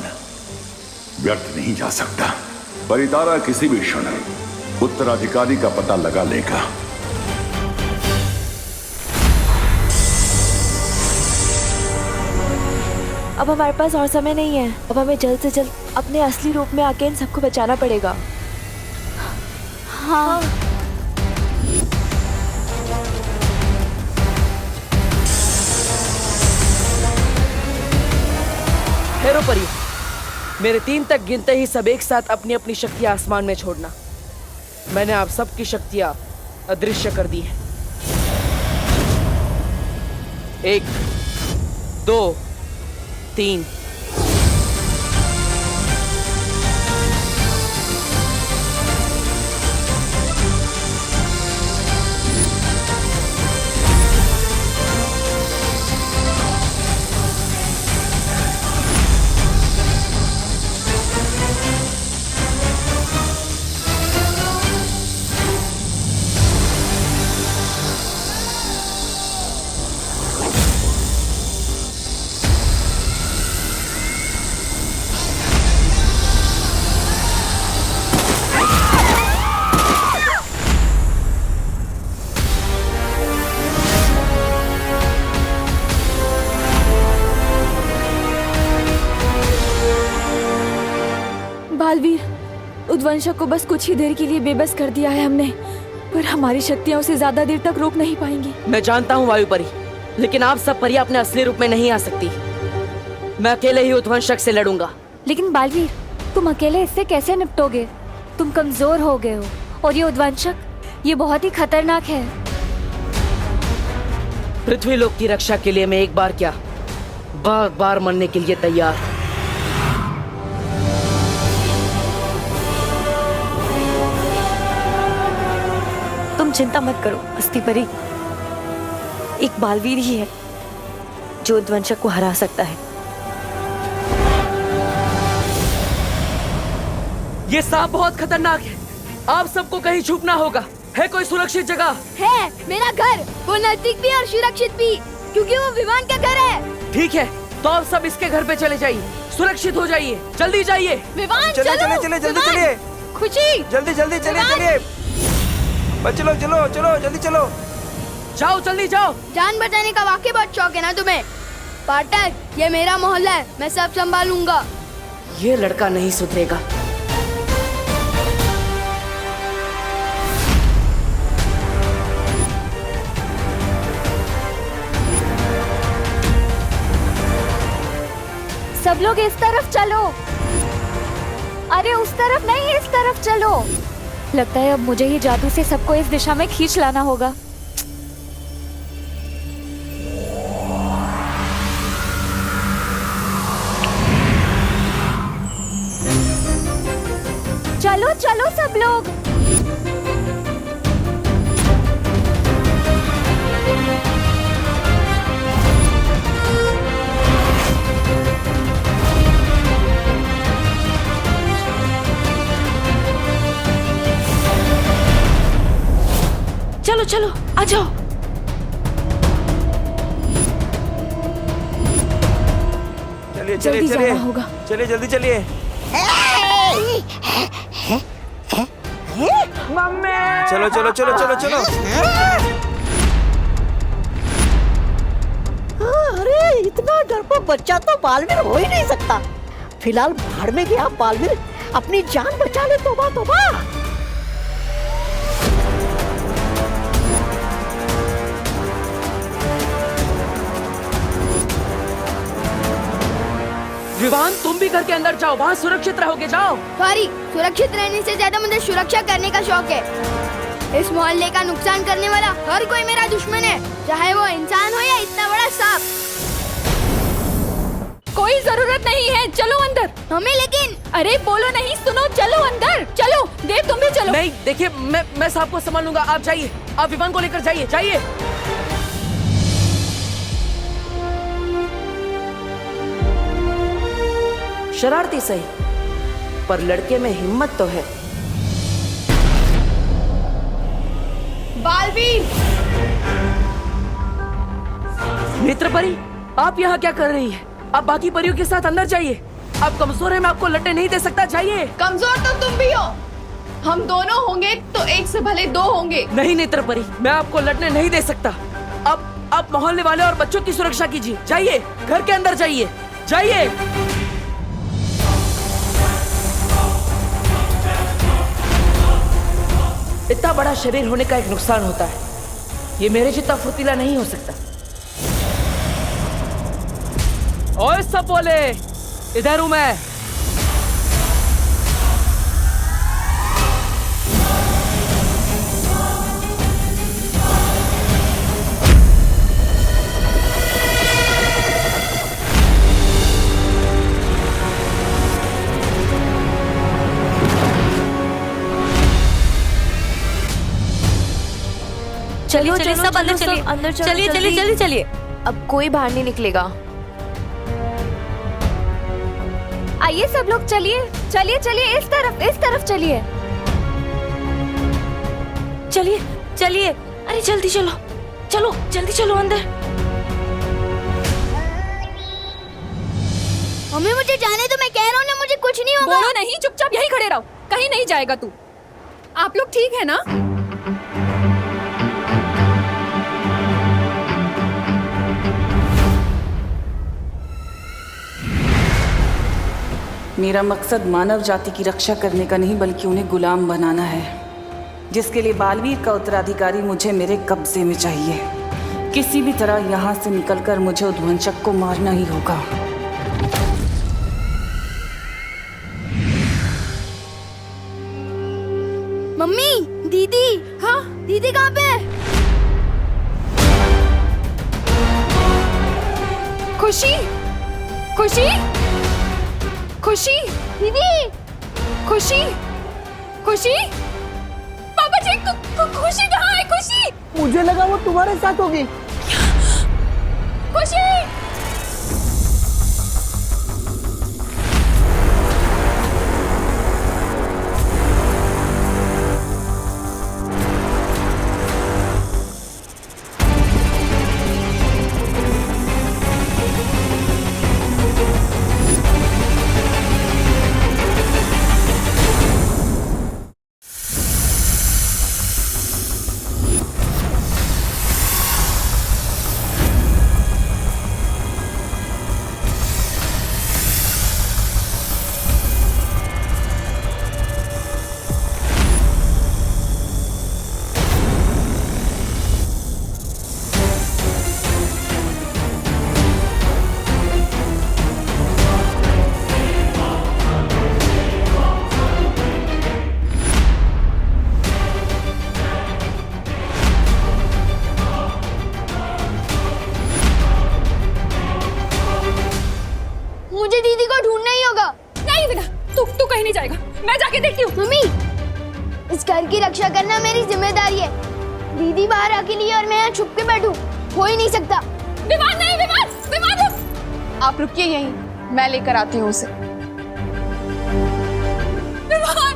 व्यर्थ नहीं जा सकता। परितारा किसी भी क्षण उत्तराधिकारी का पता लगा लेगा। अब हमारे पास और समय नहीं है। अब हमें जल्द से जल्द अपने असली रूप में आके इन सबको बचाना पड़ेगा। हाँ। ठहरो परी, मेरे 3 तक गिनते ही सब एक साथ अपनी अपनी शक्तियां आसमान में छोड़ना। मैंने आप सबकी शक्तियां अदृश्य कर दी हैं। 1, 2, 3। बालवीर, उद्वंशक को बस कुछ ही देर के लिए बेबस कर दिया है हमने, पर हमारी शक्तियां उसे ज्यादा देर तक रोक नहीं पाएंगी। मैं जानता हूँ वायु परी, लेकिन आप सब परियां अपने असली रूप में नहीं आ सकती। मैं अकेले ही उद्वंशक से लड़ूंगा। लेकिन बालवीर, तुम अकेले इससे कैसे निपटोगे? तुम कमजोर हो गए हो, और ये उद्वंशक, ये बहुत ही खतरनाक है। पृथ्वी लोक की रक्षा के लिए मैं एक बार क्या, बार बार मरने के लिए तैयार। तुम चिंता मत करो अस्थि परी, एक बालवीर ही है जो उद्वंशक को हरा सकता है। ये सांप बहुत खतरनाक है, आप सबको कहीं छुपना होगा। है कोई सुरक्षित जगह? है मेरा घर, वो नजदीक भी और सुरक्षित भी, क्योंकि वो विवान का घर है। ठीक है, तो आप सब इसके घर पे चले जाइए, सुरक्षित हो जाइए, जल्दी जाइए। विवान चले चलो, चले चले जल्दी विवान। चलिए, खुशी जल्दी जल्दी चलिए चलिए, चलो चलो चलो जल्दी चलो, जाओ जल्दी जाओ। जान बचाने का वाकई बहुत शौक है ना तुम्हें? पार्टनर, ये मेरा मोहल्ला है, मैं सब संभालूंगा। ये लड़का नहीं सुधरेगा। सब लोग इस तरफ चलो। अरे उस तरफ नहीं, इस तरफ चलो। लगता है अब मुझे ही जादू से सबको इस दिशा में खींच लाना होगा। चलो चलो सब लोग। चलो चलो आ जाओ। चलिए जल्दी चलिए जाना होगा। चलिए जल्दी चलिए। चलो चलो चलो चलो चलो। अरे इतना डरपोक बच्चा तो बालवीर हो ही नहीं सकता। फिलहाल भाड़ में गया बालवीर, अपनी जान बचा ले। तोबा तोबा। विवान, तुम भी घर के अंदर जाओ, वहाँ सुरक्षित रहोगे, जाओ। सॉरी, सुरक्षित रहने से ज्यादा मुझे सुरक्षा करने का शौक है। इस मोहल्ले का नुकसान करने वाला हर कोई मेरा दुश्मन है, चाहे वो इंसान हो या इतना बड़ा सांप। कोई जरूरत नहीं है, चलो अंदर। हमें लेकिन। अरे बोलो नहीं, सुनो, चलो अंदर चलो। देव तुम भी चलो। नहीं, देखिए मैं सांप को संभाल लूंगा, आप जाइए, आप विवान को लेकर जाइए, जाइए। शरारती सही, पर लड़के में हिम्मत तो है। बालवीर! नेत्रपरी, आप यहाँ क्या कर रही है? आप बाकी परियों के साथ अंदर जाइए। आप कमजोर हैं, मैं आपको लड़ने नहीं दे सकता, जाइए। कमजोर तो तुम भी हो। हम दोनों होंगे तो एक से भले दो होंगे। नहीं नेत्रपरी, मैं आपको लड़ने नहीं दे सकता। अब आप मोहल्ले वाले और बच्चों की सुरक्षा कीजिए। जाइए, घर के अंदर जाइए, जाइए। इतना बड़ा शरीर होने का एक नुकसान होता है, ये मेरे जितना फुर्तीला नहीं हो सकता। ओए सब बोले, इधर हूं मैं। चलिए चलिए सब अंदर चलिए, अंदर चलिए चलिए चलिए चलिए। अब कोई बाहर नहीं निकलेगा। आइए सब लोग, चलिए चलिए चलिए, इस तरफ चलिए। चलिए चलिए, अरे जल्दी चलो, चलो जल्दी चलो अंदर। मम्मी मुझे जाने दो, मैं कह रहा हूँ ना, मुझे कुछ नहीं होगा। बोलो नहीं, चुपचाप यहीं खड़े रहो, कहीं नहीं जाएगा तू। आप लोग ठीक है ना? मेरा मकसद मानव जाति की रक्षा करने का नहीं, बल्कि उन्हें गुलाम बनाना है, जिसके लिए बालवीर का उत्तराधिकारी मुझे मेरे कब्जे में चाहिए। किसी भी तरह यहाँ से निकलकर मुझे उद्वंशक को मारना ही होगा। मम्मी, दीदी। हाँ, दीदी कहाँ पे? खुशी, खुशी, खुशी, दीदी, खुशी, खुशी, पापा जी, खुशी कहाँ है? खुशी, मुझे लगा वो तुम्हारे साथ होगी। खुशी। मुझे दीदी को ढूंढना ही होगा। नहीं बेटा, तू कहीं नहीं जाएगा, मैं जाके देखती हूँ। मम्मी, इस घर की रक्षा करना मेरी जिम्मेदारी है। दीदी बाहर अकेली है और मैं यहाँ छुप के बैठूं, हो ही नहीं सकता। विमान नहीं, विमान रुक। आप रुकिए यहीं, मैं लेकर आती हूँ उसे। विमान।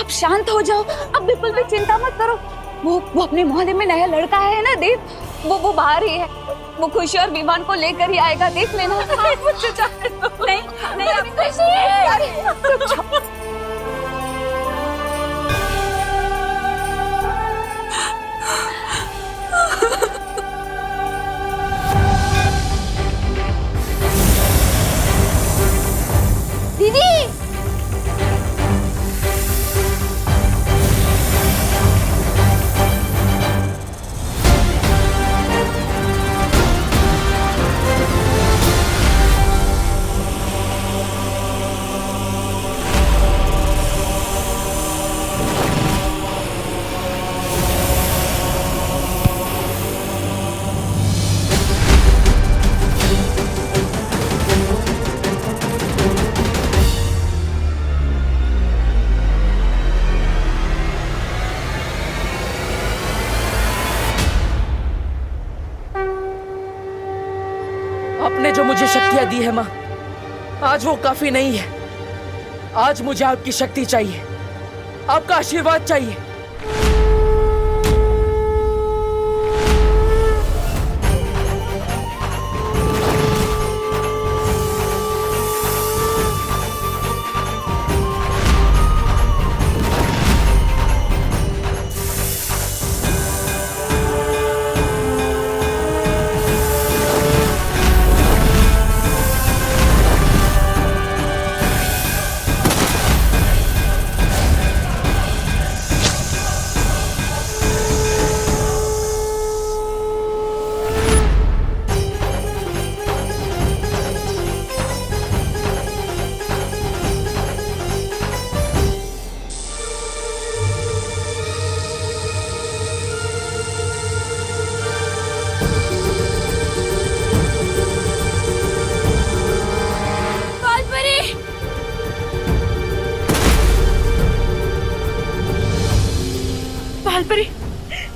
आप शांत हो जाओ, आप बिल्कुल भी चिंता मत करो। वो अपने मोहल्ले में नया लड़का है ना देव, वो बाहर ही है। वो खुशी और विमान को लेकर ही आएगा, देख लेना। मुझसे जाने दो। नहीं दीदी आपने जो मुझे शक्तियां दी है माँ, आज वो काफी नहीं है। आज मुझे आपकी शक्ति चाहिए, आपका आशीर्वाद चाहिए।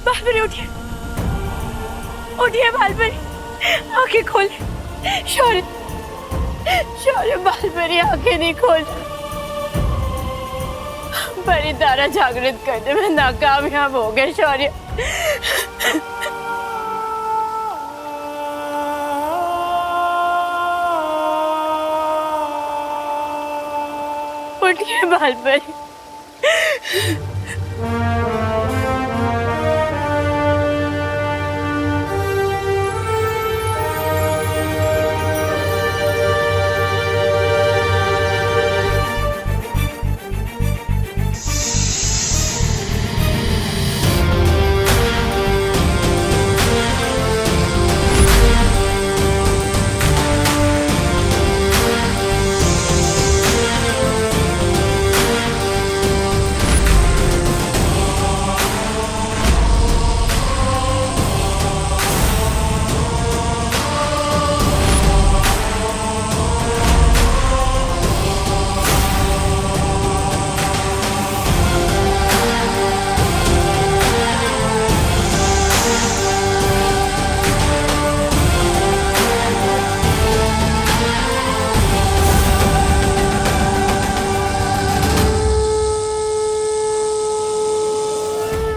बालपरी उठिए, उठिए बालपरी, आंखें खोल। शौर्य शौर्य, बालपरी आंखें नहीं खोल। परी तारा जागृत करने में नाकामयाब हो गए। शौर्य उठिए बालपरी।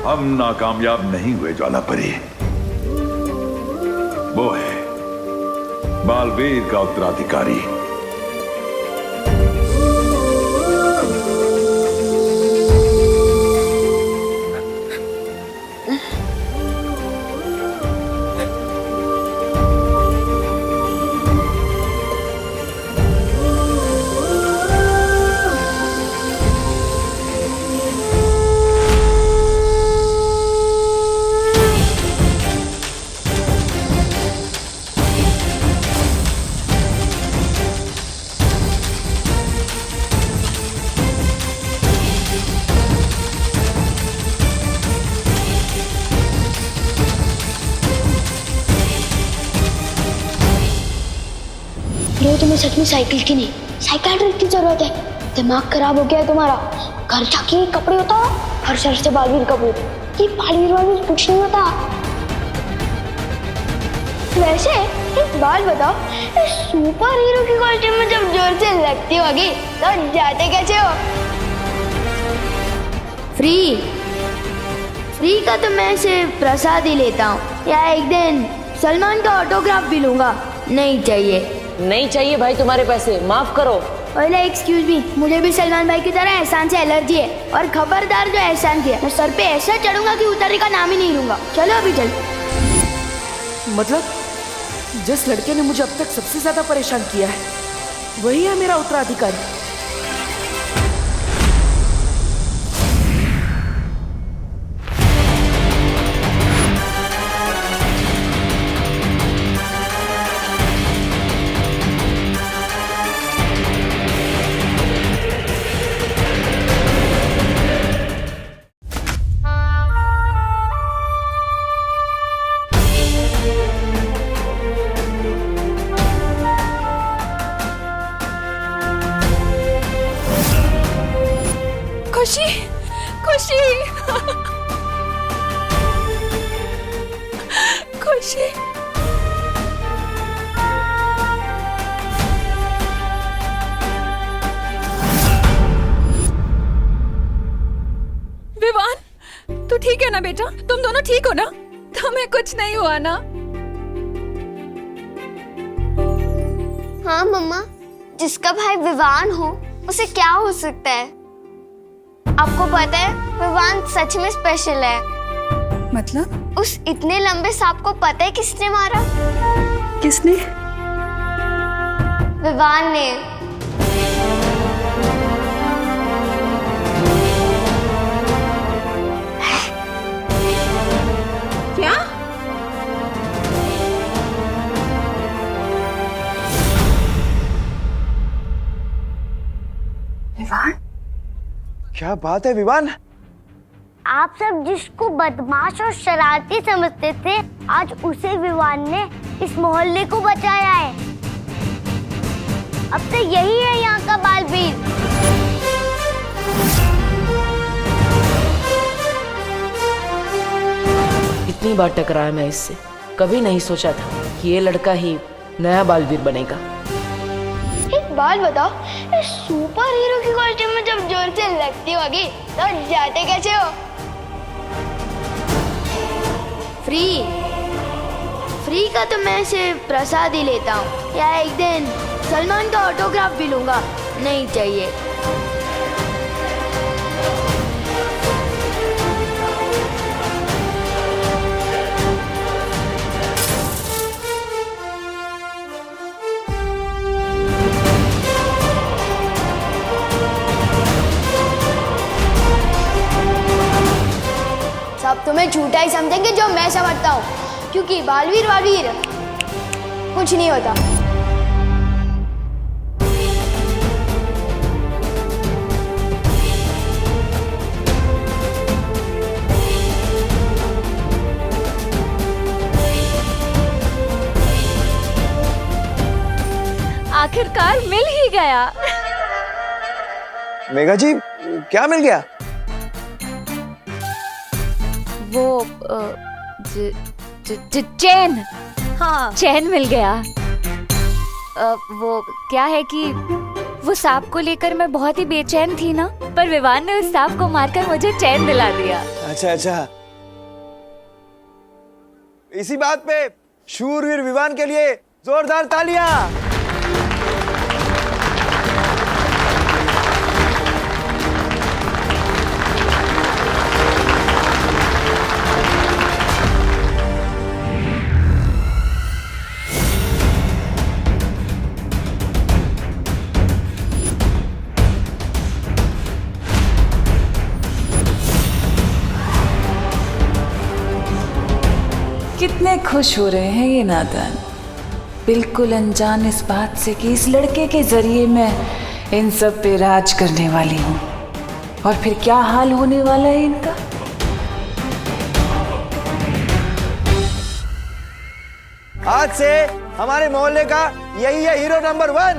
हम नाकामयाब नहीं हुए ज्वालापरी। वो है बालवीर का उत्तराधिकारी। ये तुम्हें सच में साइकिल की नहीं, साइकियाट्रिस्ट की जरूरत है। दिमाग खराब हो गया है तुम्हारा। घर जाके कपड़े उतारो, हर शहर से बालवीर कपूर। ये बालवीर वालवीर कुछ नहीं होता। वैसे एक बात बताओ, इस सुपर हीरो की कॉस्ट्यूम में जब जोर से लगती होगी तो जाते कैसे हो? फ्री फ्री का तो मैं सिर्फ प्रसाद ही लेता हूँ, या एक दिन सलमान का ऑटोग्राफ भी लूंगा। नहीं चाहिए। नहीं चाहिए भाई तुम्हारे पैसे, माफ करो। पहले एक्सक्यूज मी, मुझे भी सलमान भाई की तरह एहसान से एलर्जी है, और खबरदार जो एहसान किया मैं सर पे ऐसा चढ़ूंगा कि उतरने का नाम ही नहीं लूंगा। चलो अभी चल। मतलब जिस लड़के ने मुझे अब तक सबसे ज्यादा परेशान किया है वही है मेरा उत्तराधिकारी। खुशी खुशी खुशी। विवान, तू ठीक है ना बेटा? तुम दोनों ठीक हो ना? तुम्हें कुछ नहीं हुआ ना? हाँ मम्मा, जिसका भाई विवान हो उसे क्या हो सकता है? आपको पता है विवान सच में स्पेशल है। मतलब? उस इतने लंबे सांप को पता है किसने मारा? किसने? विवान ने। क्या? विवान? क्या बात है विवान? आप सब जिसको बदमाश और शरारती समझते थे, आज उसे विवान ने इस मोहल्ले को बचाया है। अब तो यही है यहाँ का बालवीर। इतनी बार टकराया मैं इससे, कभी नहीं सोचा था कि ये लड़का ही नया बालवीर बनेगा। एक बात बताओ, इस सुपर हीरो की कॉस्ट्यूम में जब जोर से लगती होगी तो जाते कैसे हो? फ्री का तो मैं सिर्फ प्रसाद ही लेता हूँ, या एक दिन सलमान का ऑटोग्राफ भी लूंगा। नहीं चाहिए। सब तुम्हें झूठा ही समझेंगे जो मैं समझता हूँ, क्योंकि बालवीर कुछ नहीं होता। आखिरकार मिल ही गया। मेघा जी, क्या मिल गया? वो चैन। हाँ, चैन मिल गया। वो क्या है कि वो सांप को लेकर मैं बहुत ही बेचैन थी ना, पर विवान ने उस सांप को मारकर मुझे चैन दिला दिया। अच्छा अच्छा, इसी बात पे शूरवीर विवान के लिए जोरदार तालियां। कितने खुश हो रहे हैं ये नादान, बिल्कुल अनजान इस बात से कि इस लड़के के जरिए मैं इन सब पे राज करने वाली हूँ। और फिर क्या हाल होने वाला है इनका। आज से हमारे मोहल्ले का यही है हीरो नंबर 1।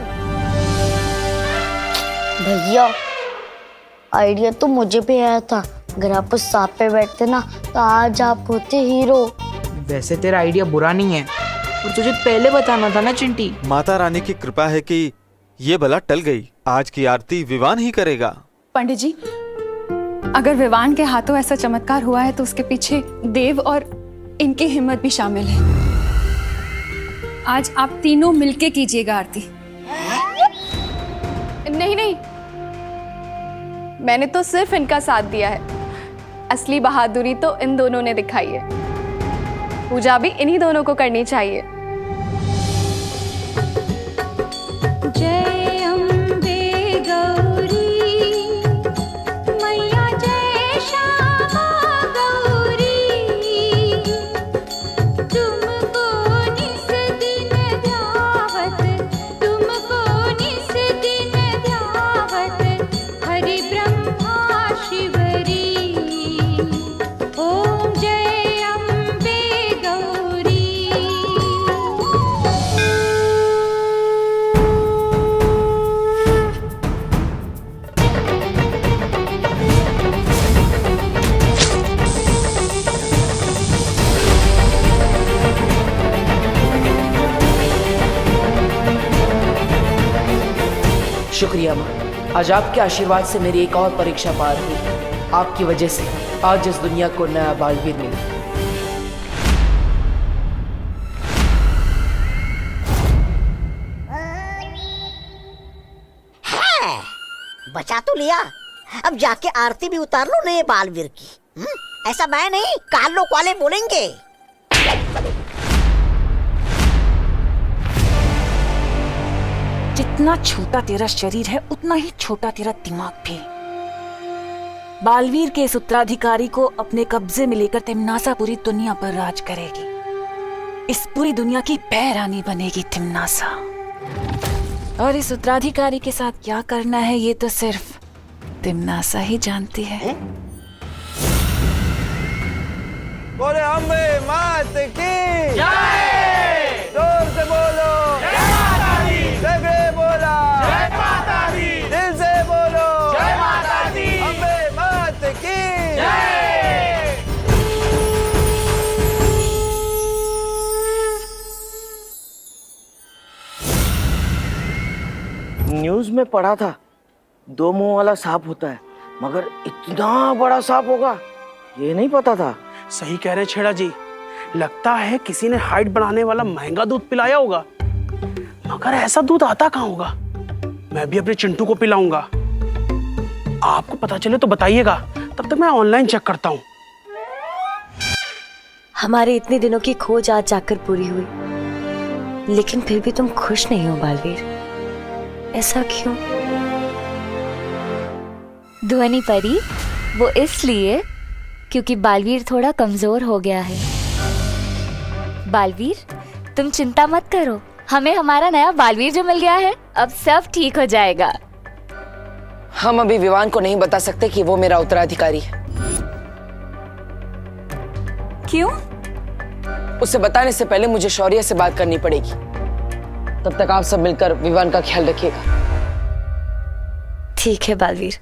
भैया, आइडिया तो मुझे भी आया था। अगर आप उस सांप पे बैठते ना तो आज आप होते हीरो। वैसे तेरा आइडिया बुरा नहीं है, और तुझे पहले बताना था ना चिंटी। माता रानी की कृपा है कि ये बला टल गई। आज की आरती विवान ही करेगा। पंडित जी, अगर विवान के हाथों ऐसा चमत्कार हुआ है तो उसके पीछे देव और इनकी हिम्मत भी शामिल है। आज आप तीनों मिलके कीजिएगा आरती। नहीं नहीं, मैंने तो सिर्फ इनका साथ दिया है, असली बहादुरी तो इन दोनों ने दिखाई है। पूजा भी इन्हीं दोनों को करनी चाहिए। जय अम्बे गौरी मैया, जय श्यामा गौरी, तुमको निस दिन ध्यावत, तुमको निस दिन ध्यावत, हरि ब्रह्मा शिवरी, ओम जय अम्बे गौरी। शुक्रिया माँ, आज आपके आशीर्वाद से मेरी एक और परीक्षा पार हुई। आपकी वजह से आज इस दुनिया को नया बालवीर मिला। है, बचा तो लिया। अब जाके आरती भी उतार लो नए बालवीर की। ऐसा मैं नहीं, कालोक वाले बोलेंगे। जितना छोटा तेरा शरीर है उतना ही छोटा तेरा दिमाग भी। बालवीर के इस उत्तराधिकारी को अपने कब्जे में लेकर तिम्नासा पूरी दुनिया पर राज करेगी। इस पूरी दुनिया की पैरानी बनेगी तिम्नासा। और इस उत्तराधिकारी के साथ क्या करना है ये तो सिर्फ तिम्नासा ही जानती है। बोले अम्बे मात की जय, जोर से बोलो जय माता दी, जय बोला जय माता दी, दिल से बोलो जय माता दी, अम्बे मात की जय। न्यूज में पढ़ा था 2 मुंह वाला सांप होता है, मगर इतना बड़ा सांप होगा ये नहीं पता था। सही कह रहे छेड़ा जी, लगता है किसी ने हाइट बढ़ाने वाला महंगा दूध पिलाया होगा, मगर ऐसा दूध आता कहाँ होगा। मैं भी अपने चिंटू को पिलाऊंगा। आपको पता चले तो बताइएगा, तब तक मैं ऑनलाइन चेक करता हूँ। हमारे इतने दिनों की खोज आज जाकर पूरी हुई, लेकिन फिर भी तुम खुश नहीं हो बालवीर। ऐसा क्यों? ध्वनि परी, वो इसलिए क्योंकि बालवीर थोड़ा कमजोर हो गया है। बालवीर, तुम चिंता मत करो, हमें हमारा नया बालवीर जो मिल गया है, अब सब ठीक हो जाएगा। हम अभी विवान को नहीं बता सकते कि वो मेरा उत्तराधिकारी है। क्यों? उसे बताने से पहले मुझे शौर्य से बात करनी पड़ेगी। तब तक आप सब मिलकर विवान का ख्याल रखिएगा। ठीक है बालवीर।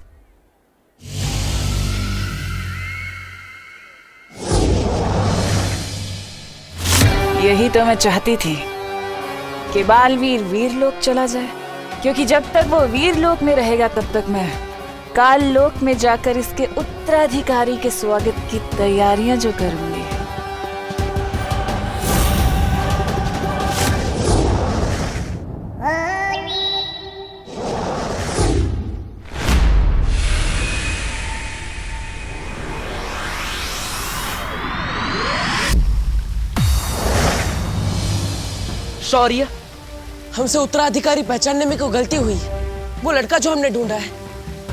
यही तो मैं चाहती थी कि बालवीर वीरलोक चला जाए, क्योंकि जब तक वो वीरलोक में रहेगा तब तक मैं काल लोक में जाकर इसके उत्तराधिकारी के स्वागत की तैयारियां जो करूंगी। शौर्य, हमसे उत्तराधिकारी पहचानने में कोई गलती हुई है। वो लड़का जो हमने ढूंढा है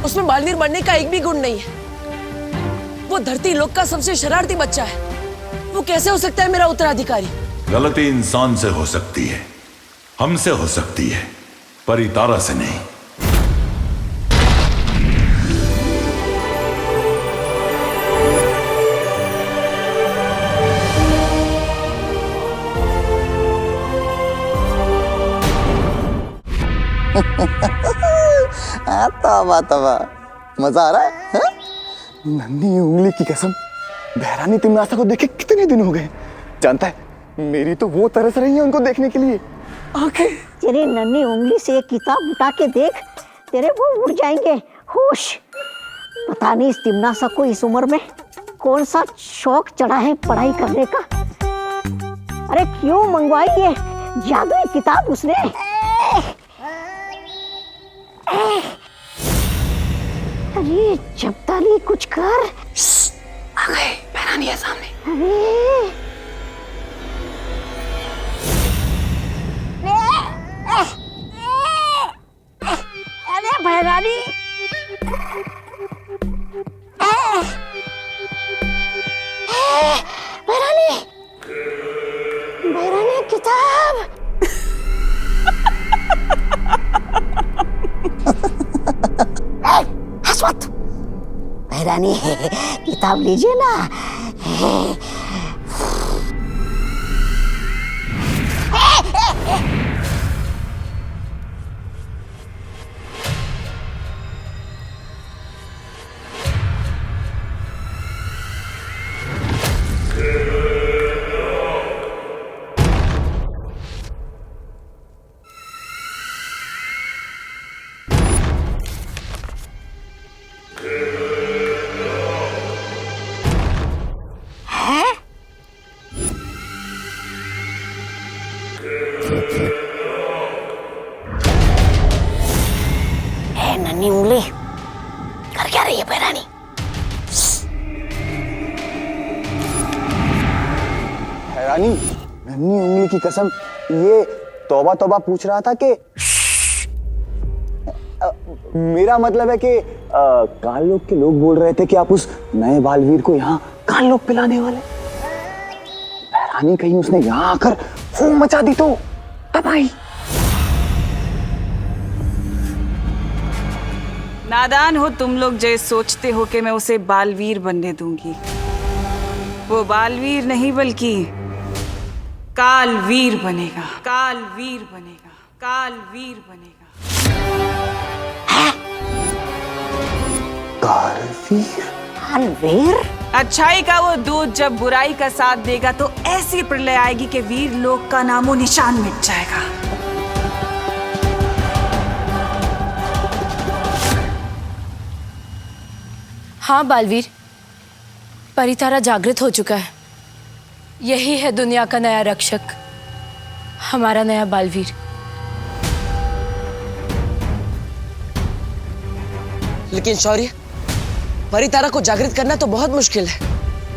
उसमें बालवीर बनने का एक भी गुण नहीं है। वो धरती लोक का सबसे शरारती बच्चा है। वो कैसे हो सकता है मेरा उत्तराधिकारी? गलती इंसान से हो सकती है, हमसे हो सकती है, पर इतारा से नहीं। तवा तवा मजा आ रहा है? नन्ही उंगली की कसम, बहरानी तिम्नासा को देखे कितने दिन हो गए। जानता है, मेरी तो वो तरस रही है उनको देखने के लिए। आंखें तेरी नन्ही उंगली से एक किताब उठा के देख, तेरे वो उड़ जाएंगे होश। पता नहीं इस तिमनासा को इस उम्र में कौन सा शौक चढ़ा है पढ़ाई करने का। अरे क्यों मंगवाई ये जादुई किताब उसने? अरे जब्ताली कुछ कर। आ गए, बहरानी है सामने। अरे बहरानी, बहरानी, बहरानी किताब। हंस मत बहरानी, किताब लीजिए ना। नन्ही उंगली कर क्या रही है बहरानी? हैरानी, नन्ही उंगली की कसम, ये तौबा तौबा पूछ रहा था कि मेरा मतलब है कि काल लोग के लोग बोल रहे थे कि आप उस नए बालवीर को यहाँ काल लोग पिलाने वाले। हैरानी, कहीं उसने यहाँ आकर फूम मचा दी तो तब आई। नादान हो तुम लोग जो सोचते हो कि मैं उसे बालवीर बनने दूंगी। वो बालवीर नहीं बल्कि कालवीर बनेगा, कालवीर बनेगा, कालवीर बनेगा। कालवीर? कालवीर? अच्छाई का वो दूध जब बुराई का साथ देगा तो ऐसी प्रलय आएगी कि वीर लोक का नामो निशान मिट जाएगा। हाँ बालवीर, परितारा जागृत हो चुका है। यही है दुनिया का नया रक्षक, हमारा नया बालवीर। लेकिन शौर्य, परितारा को जागृत करना तो बहुत मुश्किल है।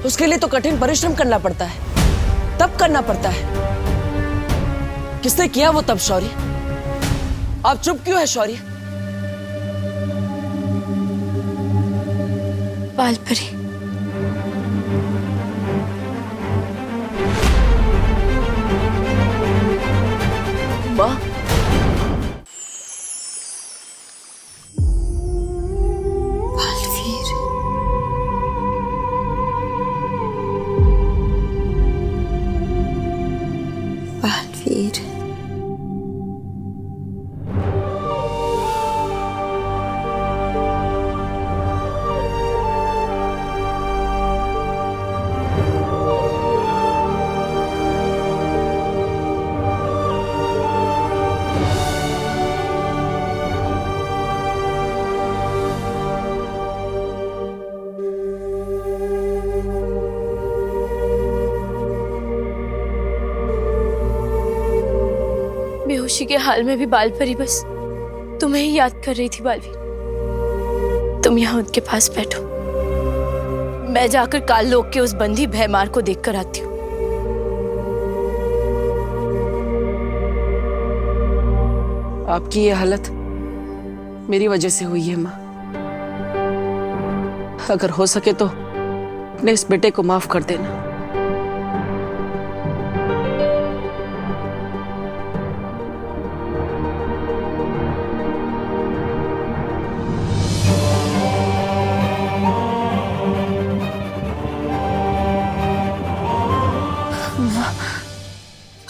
उसके लिए तो कठिन परिश्रम करना पड़ता है, तप करना पड़ता है। किसने किया वो तप शौर्य? आप चुप क्यों है शौर्य? बालपरी, माँ, बालवीर, बालवीर। बेहोशी के हाल में भी बालपरी बस तुम्हें ही याद कर रही थी बालवीर। तुम यहाँ उनके पास बैठो, मैं जाकर काल लोक के उस बंदी भयमार को देखकर आती हूँ। आपकी ये हालत मेरी वजह से हुई है माँ। अगर हो सके तो अपने इस बेटे को माफ कर देना।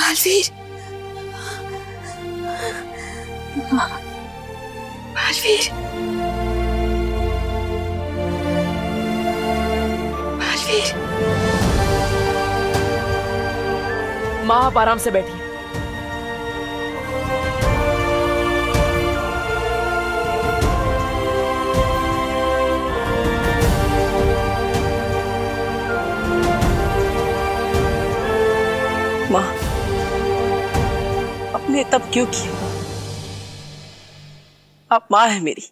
बालवीर, बालवीर, बालवीर। माँ, आप आराम से बैठिए। आपने तब क्यों किया? आप माँ है मेरी,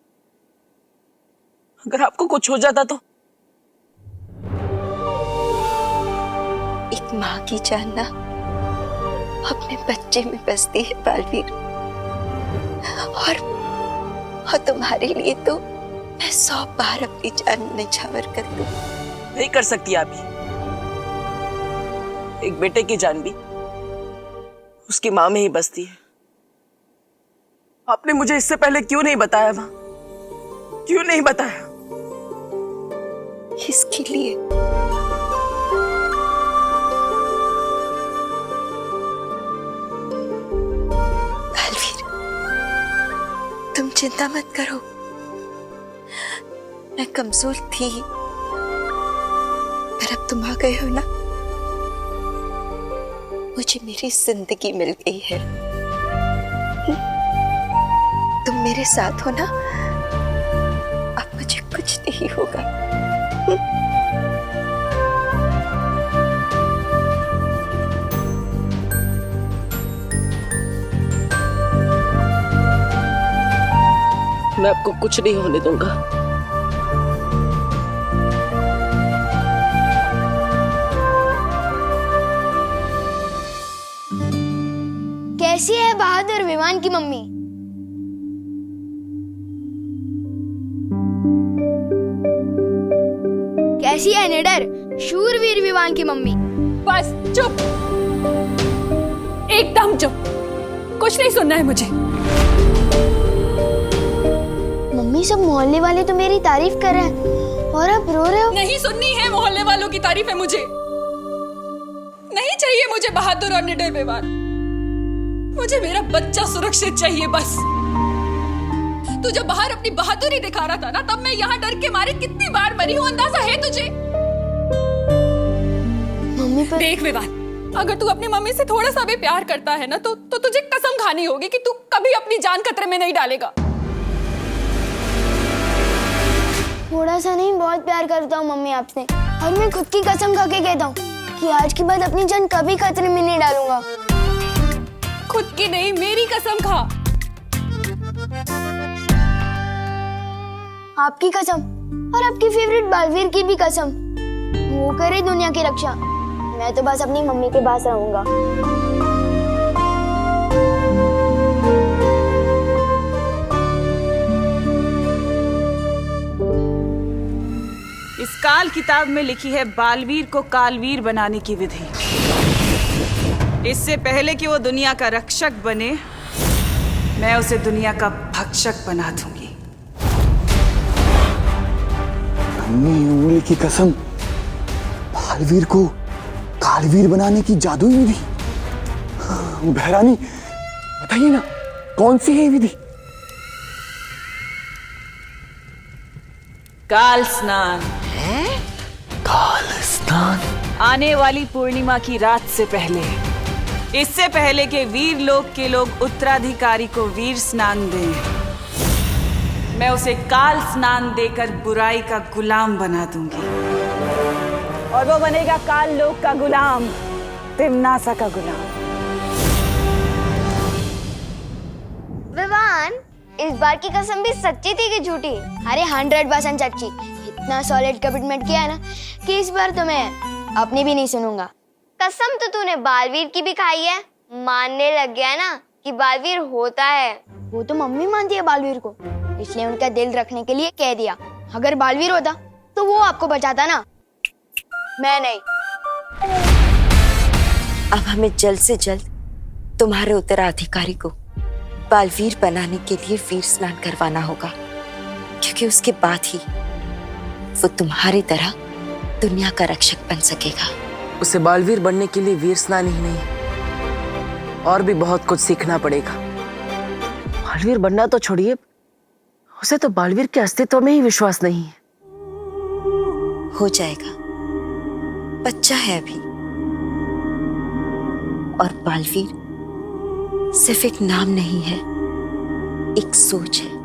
अगर आपको कुछ हो जाता तो? एक माँ की जान ना अपने बच्चे में बसती है बालवीर, और तुम्हारे लिए तो मैं 100 बार अपनी जान निछावर कर दूं। नहीं कर सकती आप ये। एक बेटे की जान भी उसकी माँ में ही बसती है। आपने मुझे इससे पहले क्यों नहीं बताया माँ? क्यों नहीं बताया? इसके लिए बालवीर, तुम चिंता मत करो। मैं कमजोर थी, पर अब तुम आ गए हो ना, मुझे मेरी जिंदगी मिल गई है। तुम मेरे साथ हो ना, अब मुझे कुछ नहीं होगा। मैं आपको कुछ नहीं होने दूंगा। कैसी है बहादुर विवान की मम्मी? कैसी है निडर शूरवीर विवान की मम्मी? बस चुप, एकदम चुप, कुछ नहीं सुनना है मुझे। मम्मी, सब मोहल्ले वाले तो मेरी तारीफ कर रहे हैं और आप रो रहे हो। नहीं सुननी है मोहल्ले वालों की तारीफ है मुझे। नहीं चाहिए मुझे बहादुर और निडर विवान। मुझे मेरा बच्चा सुरक्षित चाहिए बस। तू जब बाहर अपनी बहादुरी दिखा रहा था ना, तब मैं यहाँ डर के मारे कितनी बार मरी हूँ, अंदाजा है तुझे? मम्मी पर... देख विवान, अगर तू अपनी मम्मी से थोड़ा सा भी प्यार करता है ना, तो तुझे कसम खानी होगी कि तू कभी अपनी जान खतरे में नहीं डालेगा। थोड़ा सा नहीं, बहुत प्यार करता हूँ मम्मी आपसे, और मैं खुद की कसम खा के कहता हूँ कि आज के बाद अपनी जान कभी खतरे में नहीं डालूंगा। खुद की नहीं, मेरी कसम खा। आपकी कसम और आपकी फेवरेट बालवीर की भी कसम। वो करे दुनिया की रक्षा, मैं तो बस अपनी मम्मी के पास रहूंगा। इस काल किताब में लिखी है बालवीर को कालवीर बनाने की विधि। इससे पहले कि वो दुनिया का रक्षक बने, मैं उसे दुनिया का भक्षक बना दूंगी। नन्ही उंगली की कसम, बालवीर को कालवीर बनाने की जादुई विधि। बहरानी, बताइए ना, कौन सी है विधि? काल स्नान। काल स्नान? आने वाली पूर्णिमा की रात से पहले, इससे पहले कि वीर लोक के लोग उत्तराधिकारी को वीर स्नान दें, मैं उसे काल स्नान देकर बुराई का गुलाम बना दूंगी, और वो बनेगा काल लोक का गुलाम, तिम्नासा का गुलाम। विवान, इस बार की कसम भी सच्ची थी कि झूठी? अरे 100% सच्ची। इतना सॉलिड कमिटमेंट किया है ना कि इस बार तो मैं अपनी भी नहीं सुनूंगा। कसम तो तूने बालवीर की भी खाई है, मानने लग गया ना कि बालवीर होता है। वो तो मम्मी मानती है बालवीर को, इसलिए उनका दिल रखने के लिए कह दिया। अगर बालवीर होता तो वो आपको बचाता ना, मैं नहीं। अब हमें जल्द से जल्द तुम्हारे उत्तराधिकारी को बालवीर बनाने के लिए वीर स्नान करवाना होगा, क्योंकि उसके बाद ही वो तुम्हारी तरह दुनिया का रक्षक बन सकेगा। उसे बालवीर बनने के लिए वीर स्नान ही नहीं, और भी बहुत कुछ सीखना पड़ेगा। बालवीर बनना तो छोड़िए, उसे तो बालवीर के अस्तित्व में ही विश्वास नहीं है। हो जाएगा, बच्चा है अभी। और बालवीर सिर्फ एक नाम नहीं है, एक सोच है।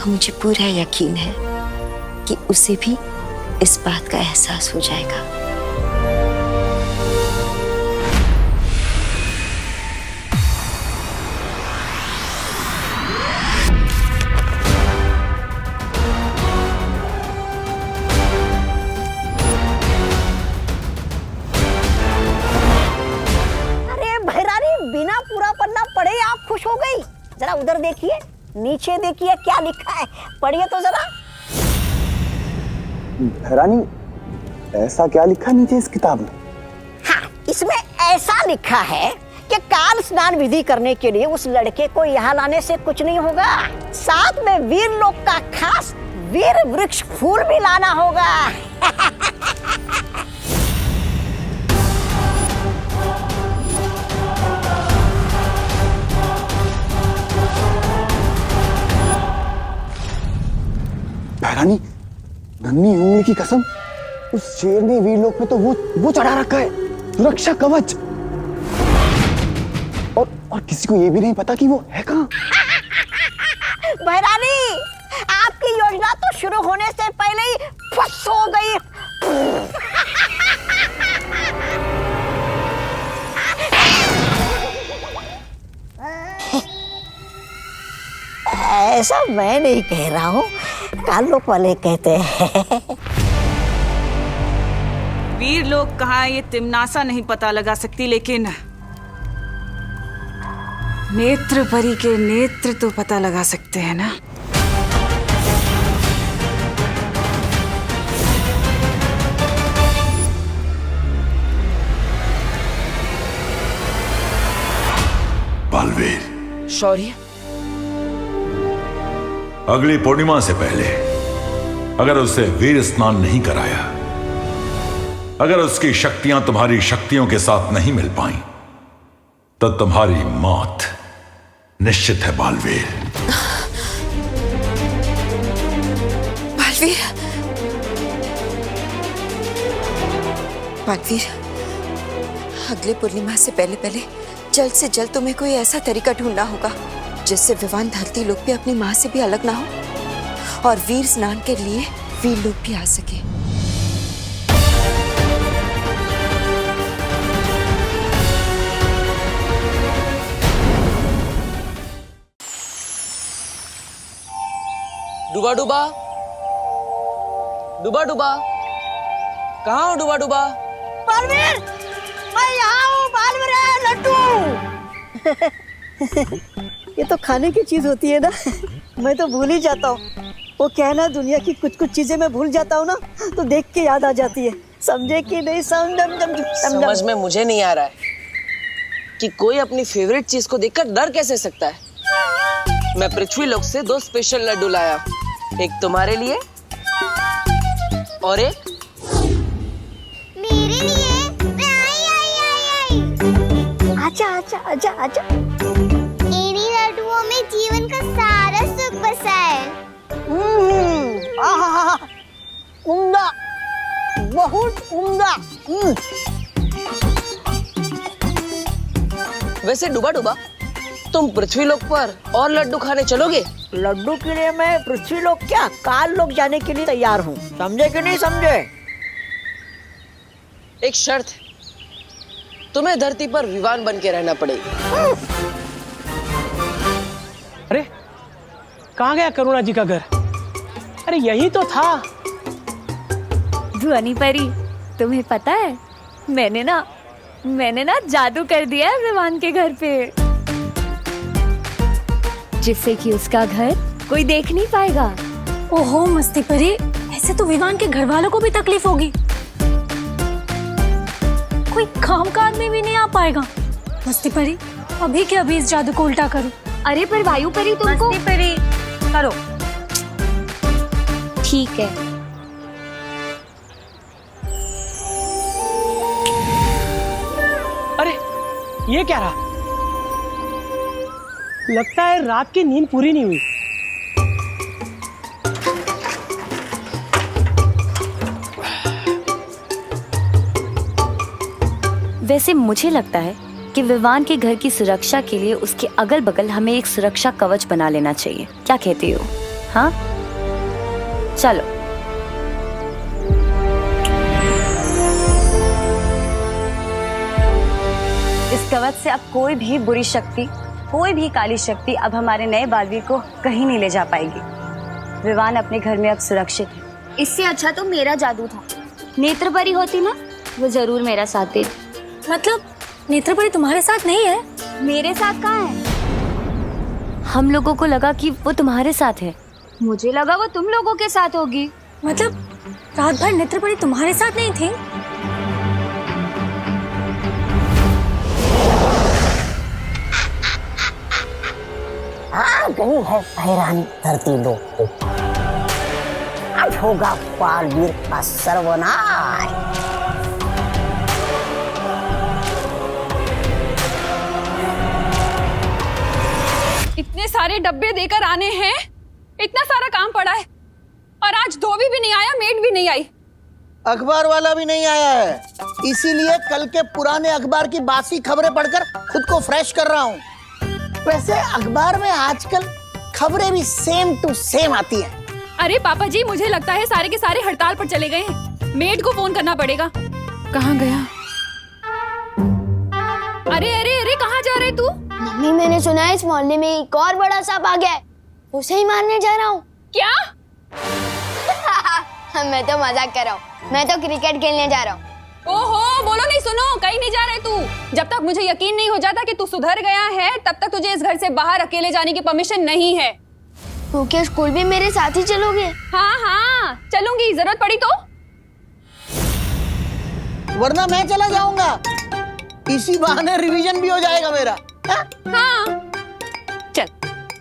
मुझे पूरा यकीन है कि उसे भी इस बात का एहसास हो जाएगा। उधर देखिए, नीचे देखिए क्या लिखा है, पढ़िए तो जरा। रानी, ऐसा क्या लिखा नीचे इस किताब में? हाँ, इसमें ऐसा लिखा है कि काल स्नान विधि करने के लिए उस लड़के को यहाँ लाने से कुछ नहीं होगा, साथ में वीर लोक का खास वीर वृक्ष फूल भी लाना होगा। रानी, नन्ही उंगली की कसम, उस शेर ने वीरलोक में तो वो चढ़ा रखा है, सुरक्षा कवच। और किसी को ये भी नहीं पता कि वो है कहाँ। भैरानी, आपकी योजना तो शुरू होने से पहले ही फस हो गई। ऐसा मैं नहीं कह रहा हूँ, कालोक वाले कहते हैं। वीर लोग कहाँ ये तिमनासा नहीं पता लगा सकती, लेकिन नेत्र परी के नेत्र तो पता लगा सकते हैं ना। बालवीर, शौर्य, अगली पूर्णिमा से पहले अगर उसे वीर स्नान नहीं कराया, अगर उसकी शक्तियां तुम्हारी शक्तियों के साथ नहीं मिल पाई, तो तुम्हारी मौत निश्चित है बालवीर। बालवीर, बालवीर, अगले पूर्णिमा से पहले जल्द से जल्द तुम्हें कोई ऐसा तरीका ढूंढना होगा जिससे विवान धरती लोक भी अपनी माँ से भी अलग ना हो और वीर स्नान के लिए वीर लोक भी आ सके। डूबा डूबा, डूबा डूबा, कहाँ हो डूबा डूबा? बालवीर, मैं यहाँ हूँ। बालवीर है लड्डू। ये तो खाने की चीज होती है ना, मैं तो भूल ही जाता हूँ। वो क्या है ना, दुनिया की कुछ कुछ चीजें मैं भूल जाता हूँ ना, तो देख के याद आ जाती है। समझे कि नहीं? समझ में मुझे नहीं आ रहा है कि कोई अपनी फेवरेट चीज को देखकर डर कैसे सकता है। मैं पृथ्वी लोक से 2 स्पेशल लड्डू लाया, एक तुम्हारे लिए और एक मेरे लिए। आई। आजा आजा आजा आजा। इन्हीं लड्डुओं में जीवन का सारा सुख बसा है। उम्दा, बहुत उम्दा। वैसे डूबा डूबा, तुम पृथ्वी लोक पर और लड्डू खाने चलोगे? लड्डू के लिए मैं पृथ्वी लोक क्या, काल लोक जाने के लिए तैयार हूँ। समझे कि नहीं समझे? एक शर्त, तुम्हें धरती पर विवान बन के रहना पड़ेगा। अरे कहाँ गया करुणा जी का घर? अरे यही तो था। भुवनी परी, तुम्हें पता है मैंने ना जादू कर दिया है विवान के घर पे, जिससे कि उसका घर कोई देख नहीं पाएगा। ओहो मस्ती परी, ऐसे तो विवान के घर वालों को भी तकलीफ होगी, कोई कामकाज में भी नहीं आ पाएगा। मस्ती परी, अभी के अभी इस जादू को उल्टा करो। अरे पर वायु परी तुमको। मस्ती परी करो। ठीक है। अरे ये क्या रहा? लगता है रात की नींद पूरी नहीं हुई। वैसे मुझे लगता है कि विवान के घर की सुरक्षा के लिए उसके अगल बगल हमें एक सुरक्षा कवच बना लेना चाहिए। क्या कहती हो? हाँ चलो। इस कवच से अब कोई भी बुरी शक्ति, कोई भी काली शक्ति अब हमारे नए बालवीर को कहीं नहीं ले जा पाएगी। विवान अपने घर में अब सुरक्षित है। इससे अच्छा तो मेरा जादू था। नेत्रपरी होती ना, वो जरूर मेरा साथ देती। मतलब नेत्रपरी तुम्हारे साथ नहीं है? मेरे साथ कहाँ है? हम लोगों को लगा कि वो तुम्हारे साथ है। मुझे लगा वो तुम लोगों के साथ होगी। मतलब रात भर नेत्रपरी तुम्हारे साथ नहीं थी? आ गई है हैरानी धरती लोग को। अब होगा बालवीर का सर्वनाश। इतने सारे डब्बे देकर आने हैं, इतना सारा काम पड़ा है, और आज धोबी भी नहीं आया, मेड भी नहीं आई, अखबार वाला भी नहीं आया है। इसीलिए कल के पुराने अखबार की बासी खबरें पढ़कर खुद को फ्रेश कर रहा हूँ। वैसे अखबार में आजकल खबरें भी सेम टू सेम आती हैं। अरे पापा जी, मुझे लगता है सारे के सारे हड़ताल पर चले गए हैं। मेड को फोन करना पड़ेगा। कहाँ गया? अरे अरे अरे, कहाँ जा रहे तू? मम्मी, मैंने सुना है इस मोहल्ले में एक और बड़ा सांप आ गया है, उसे ही मारने जा रहा हूँ। क्या? मैं तो मजाक कर रहा हूँ, मैं तो क्रिकेट खेलने जा रहा हूँ। ओहो, बोलो नहीं, सुनो, कहीं नहीं जा रहे तू। जब तक मुझे यकीन नहीं हो जाता कि तू सुधर गया है, तब तक तुझे इस घर से बाहर अकेले जाने की परमिशन नहीं है। तो क्या स्कूल भी मेरे साथ ही चलोगे? हाँ हाँ चलूंगी, जरूरत पड़ी तो। वरना मैं चला जाऊंगा, इसी बहाने रिवीजन भी हो जाएगा मेरा। हाँ चल,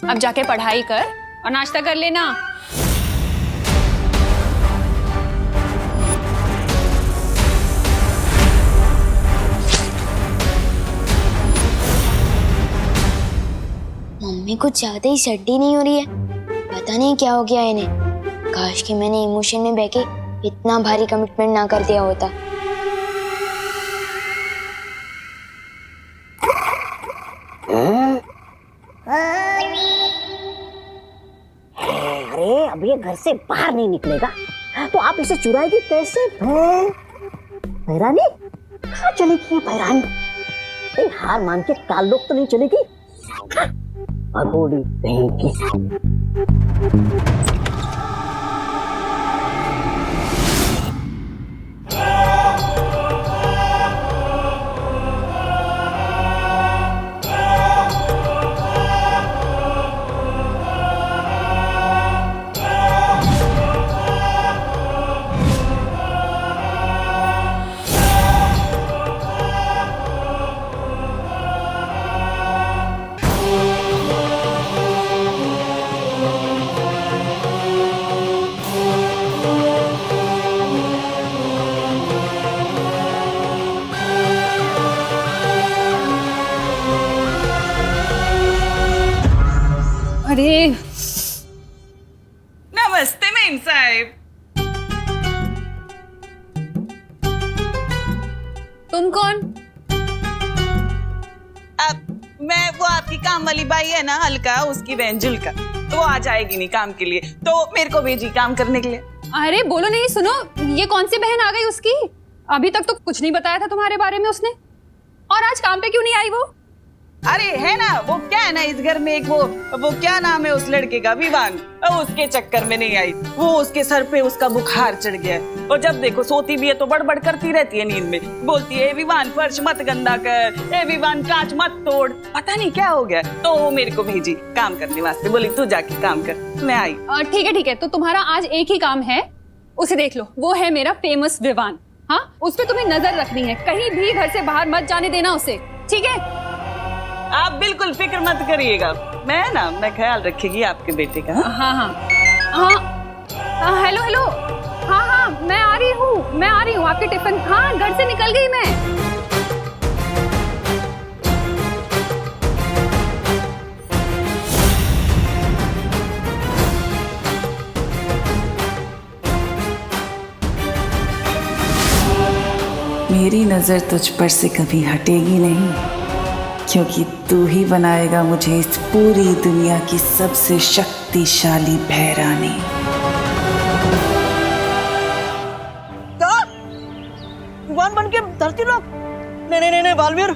अब जाके पढ़ाई कर और नाश्ता कर लेना। मम्मी कुछ ज्यादा ही सड्डी नहीं हो रही है, पता नहीं क्या हो गया इन्हें। काश कि मैंने इमोशन में बह के इतना भारी कमिटमेंट ना कर दिया होता। अरे अब ये घर से बाहर नहीं निकलेगा तो आप इसे चुराएगी कैसे? भैरानी कहाँ चलेगी ये भैरानी? हार मान के काल लोग तो नहीं चलेगी। अगोड़ी कहीं की। अरे नमस्ते मेम साहिब। तुम कौन? अब मैं वो आपकी काम वाली बाई है ना, हल्का, उसकी बहन जुल्का। तो वो आ जाएगी नहीं काम के लिए, तो मेरे को भेजी काम करने के लिए। अरे बोलो नहीं, सुनो, ये कौन सी बहन आ गई उसकी? अभी तक तो कुछ नहीं बताया था तुम्हारे बारे में उसने, और आज काम पे क्यों नहीं आई वो? अरे है ना, वो क्या है ना, इस घर में एक वो क्या नाम है उस लड़के का, विवान, उसके चक्कर में नहीं आई। वो उसके सर पे उसका बुखार चढ़ गया है, और जब देखो सोती भी है तो बड़बड़ करती रहती है नींद में, बोलती है विवान फर्श मत गंदा कर, ए विवान कांच मत तोड़, पता नहीं क्या हो गया। तो वो मेरे को भेजी काम करने वास्ते, बोली तू जाके काम कर। मैं आई। ठीक है, तो तुम्हारा आज एक ही काम है, उसे देख लो, वो है मेरा फेमस विवान। हाँ, उस पर तुम्हें नजर रखनी है, कहीं भी घर से बाहर मत जाने देना उसे, ठीक है? आप बिल्कुल फिक्र मत करिएगा, मैं ख्याल रखेगी आपके बेटे का। हाँ, हेलो, हाँ, मैं आ रही हूँ आपके टिफिन। हाँ, घर से निकल गई मैं। मेरी नजर तुझ पर से कभी हटेगी नहीं, क्योंकि तू ही बनाएगा मुझे इस पूरी दुनिया की सबसे शक्तिशाली भैरानी। विवान बन के धरती लोग? नहीं बालवीर,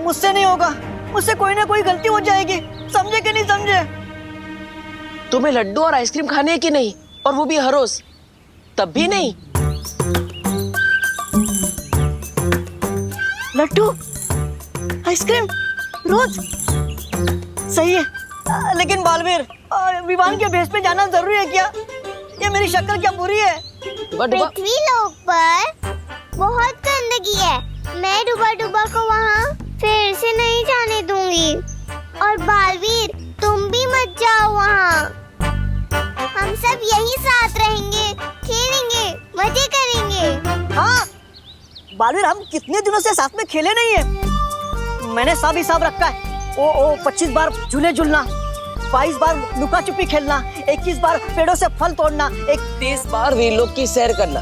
मुझसे नहीं होगा, मुझसे कोई ना कोई गलती हो जाएगी, समझे कि नहीं समझे? तुम्हें लड्डू और आइसक्रीम खाने है कि नहीं, और वो भी हर रोज? तब भी नहीं? लड्डू आइसक्रीम रोज? सही है, लेकिन बालवीर, विमान के भेस पे जाना जरूरी है क्या? ये मेरी शक्ल क्या बुरी है? पृथ्वी लोक पर बहुत गंदगी है। मैं डूबा डूबा को वहाँ फिर से नहीं जाने दूंगी। और बालवीर, तुम भी मत जाओ वहाँ। हम सब यहीं साथ रहेंगे, खेलेंगे, मजे करेंगे। हाँ बालवीर, हम कितने दिनों से साथ में खेले नहीं है। मैंने सब हिसाब रखा है। ओ 25 बार झूले झूलना, 22 बार लुका छुपी खेलना, 21 बार पेड़ों से फल तोड़ना, 30 बार वीरलोक की सैर करना।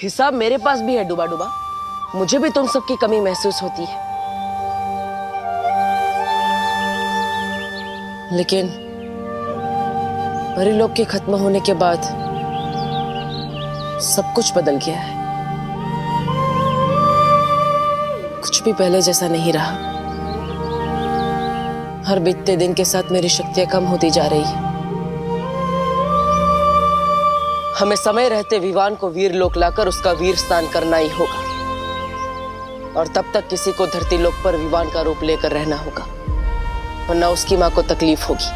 हिसाब मेरे पास भी है डूबा डूबा। मुझे भी तुम सबकी कमी महसूस होती है, लेकिन परिलोक के खत्म होने के बाद सब कुछ बदल गया है। कुछ भी पहले जैसा नहीं रहा। हर बीतते दिन के साथ मेरी शक्तियां कम होती जा रही है। हमें समय रहते विवान को वीर लोक लाकर उसका वीर स्नान करना ही होगा, और तब तक किसी को धरती लोक पर विवान का रूप लेकर रहना होगा, वरना उसकी मां को तकलीफ होगी।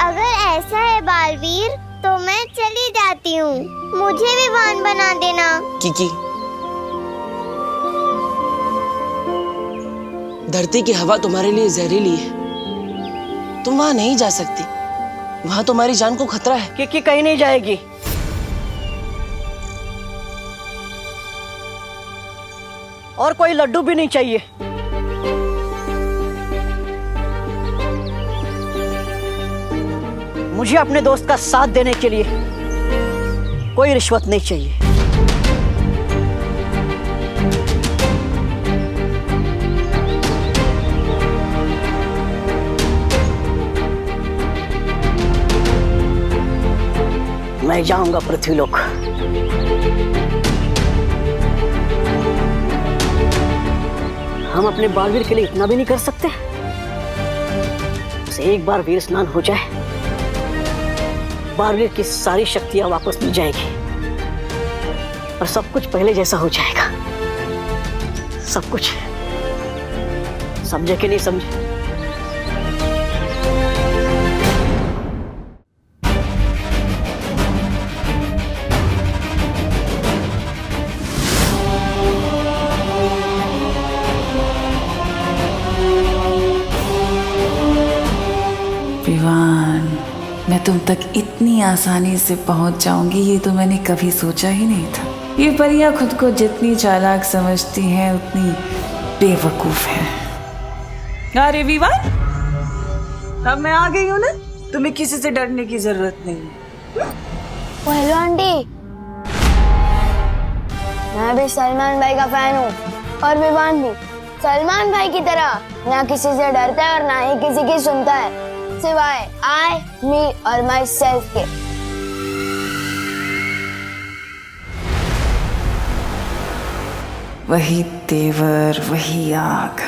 अगर ऐसा है बालवीर, तो मैं चली जाती हूँ। मुझे विवान बना देना। किकी, धरती की हवा तुम्हारे लिए जहरीली है। तुम वहां नहीं जा सकती। वहां तुम्हारी जान को खतरा है। किकी कहीं नहीं जाएगी। और कोई लड्डू भी नहीं चाहिए। मुझे अपने दोस्त का साथ देने के लिए कोई रिश्वत नहीं चाहिए। मैं जाऊंगा पृथ्वीलोक। हम अपने बालवीर के लिए इतना भी नहीं कर सकते? बस एक बार वीर स्नान हो जाए, बालवीर की सारी शक्तियां वापस मिल जाएगी और सब कुछ पहले जैसा हो जाएगा। सब कुछ। समझे कि नहीं समझे? विवान, मैं तुम तक इतनी आसानी से पहुंच जाऊंगी ये तो मैंने कभी सोचा ही नहीं था। ये परियां खुद को जितनी चालाक समझती हैं उतनी बेवकूफ हैं। अरे विवान, अब मैं आ गई हूँ ना, तुम्हें किसी से डरने की जरूरत नहीं है। हेलो आंटी, मैं भी सलमान भाई का फैन हूँ और विवान भी सलमान भाई की तरह ना किसी से डरता है और ना ही किसी की सुनता है, सिवाय आई, मी और माई सेल्फ के। वही तेवर, वही आग।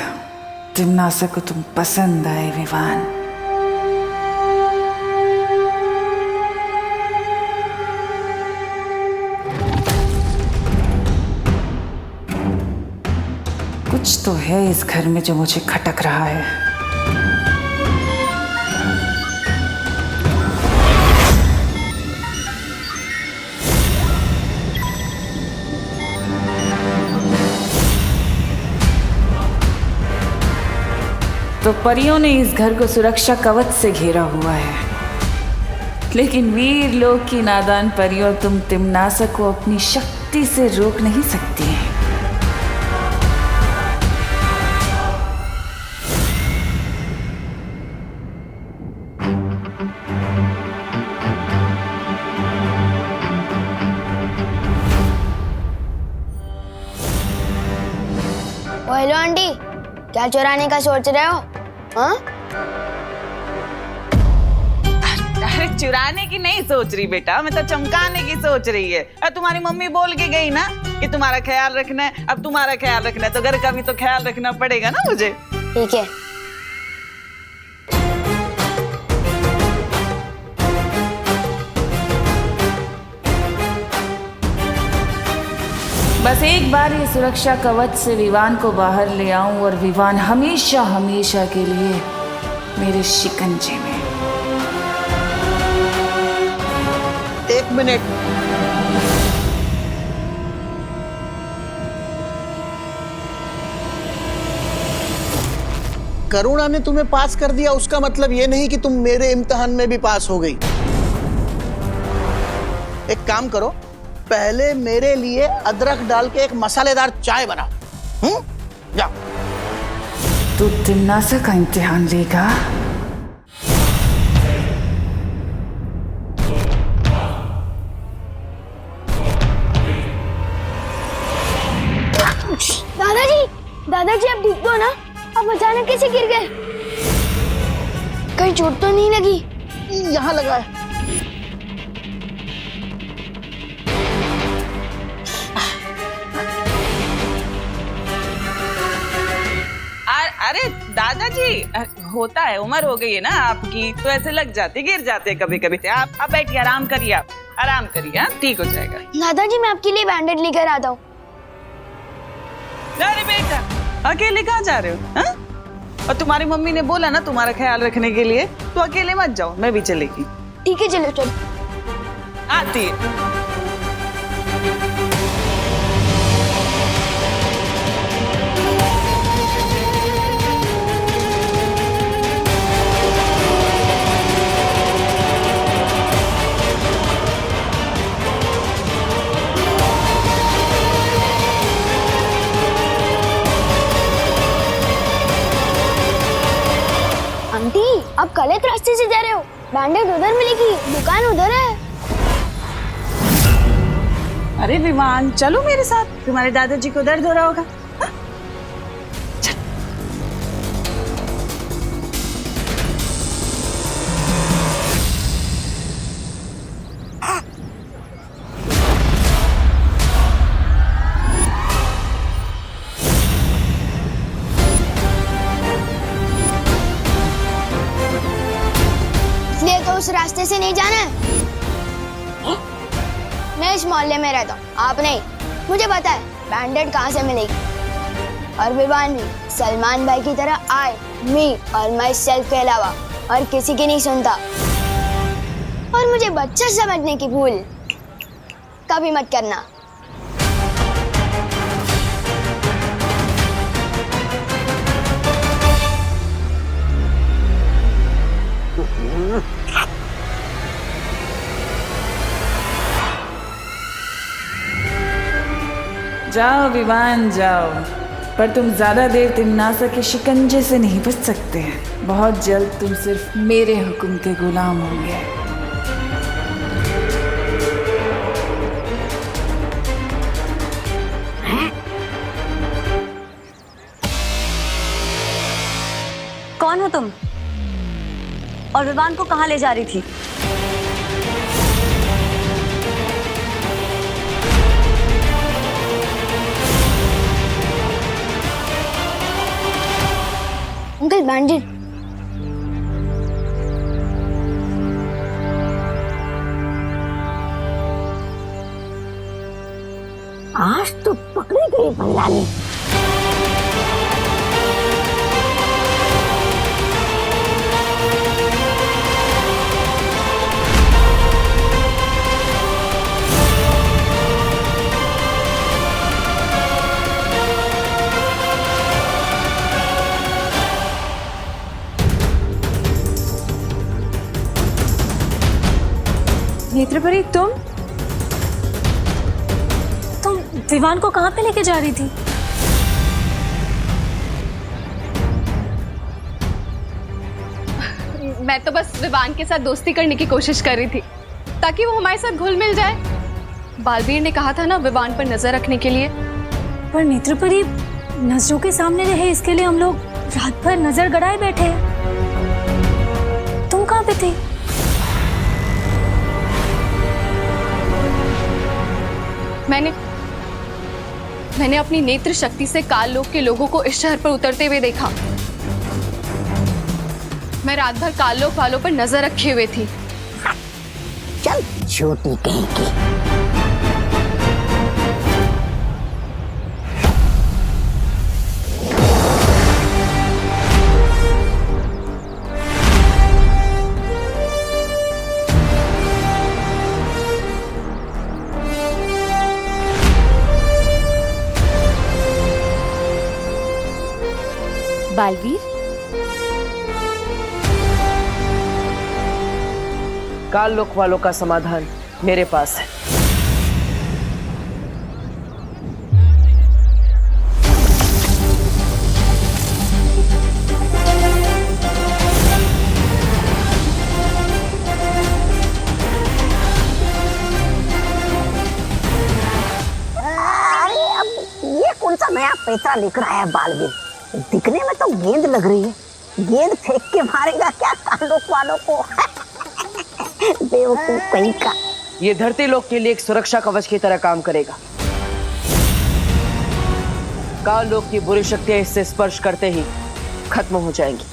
जिम्नासा को तुम पसंद आए विवान। कुछ तो है इस घर में जो मुझे खटक रहा है। तो परियों ने इस घर को सुरक्षा कवच से घेरा हुआ है, लेकिन वीर लोक की नादान परियों तुम तिम्नासा को अपनी शक्ति से रोक नहीं सकती हैं। हेलो आंटी, क्या चुराने का सोच रहे हो? हाँ? अरे चुराने की नहीं सोच रही बेटा, मैं तो चमकाने की सोच रही है। और तुम्हारी मम्मी बोल के गई ना कि तुम्हारा ख्याल रखना है। अब तुम्हारा ख्याल रखना है तो घर का भी तो ख्याल रखना पड़ेगा ना मुझे। ठीक है। बस एक बार ये सुरक्षा कवच से विवान को बाहर ले आऊं और विवान हमेशा हमेशा के लिए मेरे शिकंजे में। 1 मिनट। करुणा ने तुम्हें पास कर दिया, उसका मतलब ये नहीं कि तुम मेरे इम्तिहान में भी पास हो गई। एक काम करो, पहले मेरे लिए अदरक डाल के एक मसालेदार चाय बनाओ। जाओ। तू तिन्नासा का इम्तिहान लेगा? दादाजी आप ठीक तो हो ना? आप अचानक कैसे गिर गए? कहीं चोट तो नहीं लगी? यहाँ लगा है। अरे दादाजी, होता है, उम्र हो गई है ना आपकी, तो ऐसे लग जाते, गिर जाते कभी कभी। आप बैठिए, आराम करिए, आप आराम करिए, ठीक हो जाएगा। दादाजी मैं आपके लिए बैंडेड लेकर आता हूँ। अरे बेटा, अकेले कहाँ जा रहे हो? हा? और तुम्हारी मम्मी ने बोला ना तुम्हारा ख्याल रखने के लिए, तो अकेले मत जाओ, मैं भी चलेगी। ठीक है चलो चलो। आती है। आंटी आप गलत रास्ते से जा रहे हो, बैंडेड उधर मिलेगी, दुकान उधर है। अरे विमान, चलो मेरे साथ, तुम्हारे दादाजी को दर्द हो रहा होगा। इसलिए तो उस रास्ते से नहीं जाना है। मैं इस मोहल्ले में रहता हूँ, आप नहीं। मुझे पता है बैंडेड कहाँ से मिलेगी। और विवान भी सलमान भाई की तरह आई, मी और माई सेल्फ के अलावा और किसी की नहीं सुनता। और मुझे बच्चा समझने की भूल कभी मत करना। जाओ विमान जाओ, पर तुम ज्यादा देर तिन्नासा के शिकंजे से नहीं बच सकते। बहुत जल्द तुम सिर्फ मेरे हुक्म के गुलाम होंगे। कौन हो तुम? और विवान को कहाँ ले जा रही थी? अंकल बैंडेड। आज तो पकड़ी गई बंगाली। नेत्रपरी, तुम विवान को कहाँ पे लेके जा रही थी? मैं तो बस विवान के साथ दोस्ती करने की कोशिश कर रही थी, ताकि वो हमारे साथ घुल मिल जाए। बालवीर ने कहा था ना विवान पर नजर रखने के लिए। पर नेत्रपरी, नजरों के सामने रहे इसके लिए हम लोग रात भर नजर गड़ाए बैठे हैं। तुम कहाँ पे थे? मैंने अपनी नेत्र शक्ति से काल लोक के लोगों को इस शहर पर उतरते हुए देखा। मैं रात भर काल लोक वालों पर नजर रखे हुए थी। चल छोटी कहीं की। बालवीर, काल लोक वालों का समाधान मेरे पास है। अरे अब ये कौन सा नया पैसा लिख रहा है बालवीर? दिखने में तो गेंद लग रही है। गेंद फेंक के मारेगा क्या कालोक वालों को? बेवकूफ कहीं का। ये धरती लोक के लिए एक सुरक्षा कवच की तरह काम करेगा। काल लोक की बुरी शक्तियां इससे स्पर्श करते ही खत्म हो जाएंगी।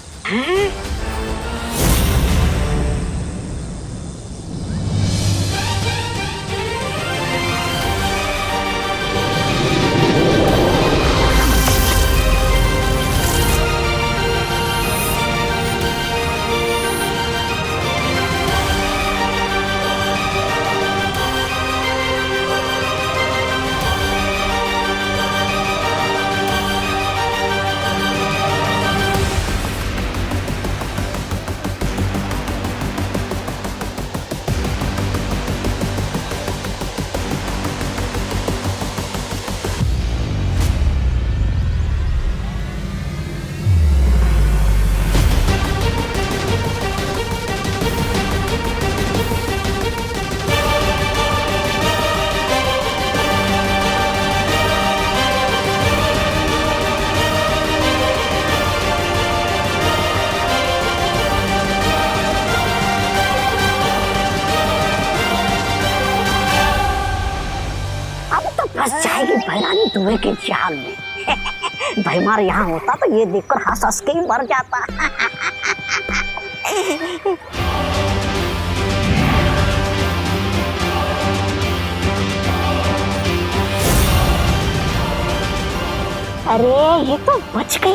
फंस जाएगी भैरानी धुएं के जाल में। भैमार यहाँ होता तो ये देखकर हंस हंस के ही मर जाता। अरे ये तो बच गई।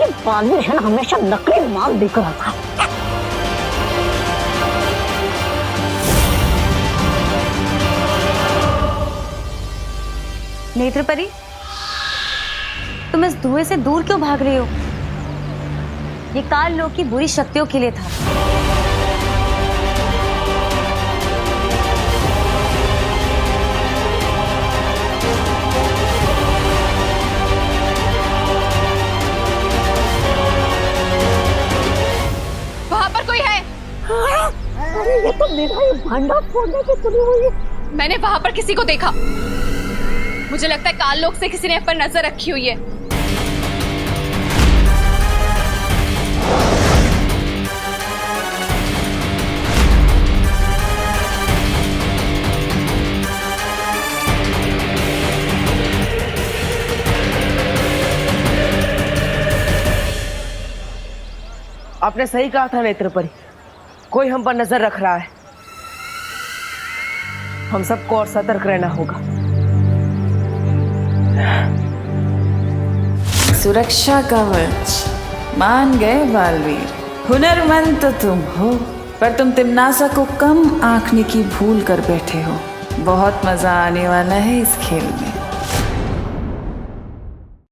ये बालवीर है ना, हमेशा नकली माल दिख रहा था। नेत्रपरी, तुम इस धुएं से दूर क्यों भाग रही हो? ये काल लोक की बुरी शक्तियों के लिए था। वहां पर कोई है? अरे ये तो मेरा ही भांडा फोड़ने की तुली हुई है। मैंने वहां पर किसी को देखा। मुझे लगता है काल लोक से किसी ने पर नजर रखी हुई है। आपने सही कहा था नेत्रपरी, कोई हम पर नजर रख रहा है। हम सबको और सतर्क रहना होगा। सुरक्षा कवच मान गए बालवीर। हुनरमंद तो तुम हो, पर तुम तिमनासा को कम आंकने की भूल कर बैठे हो। बहुत मजा आने वाला है इस खेल में।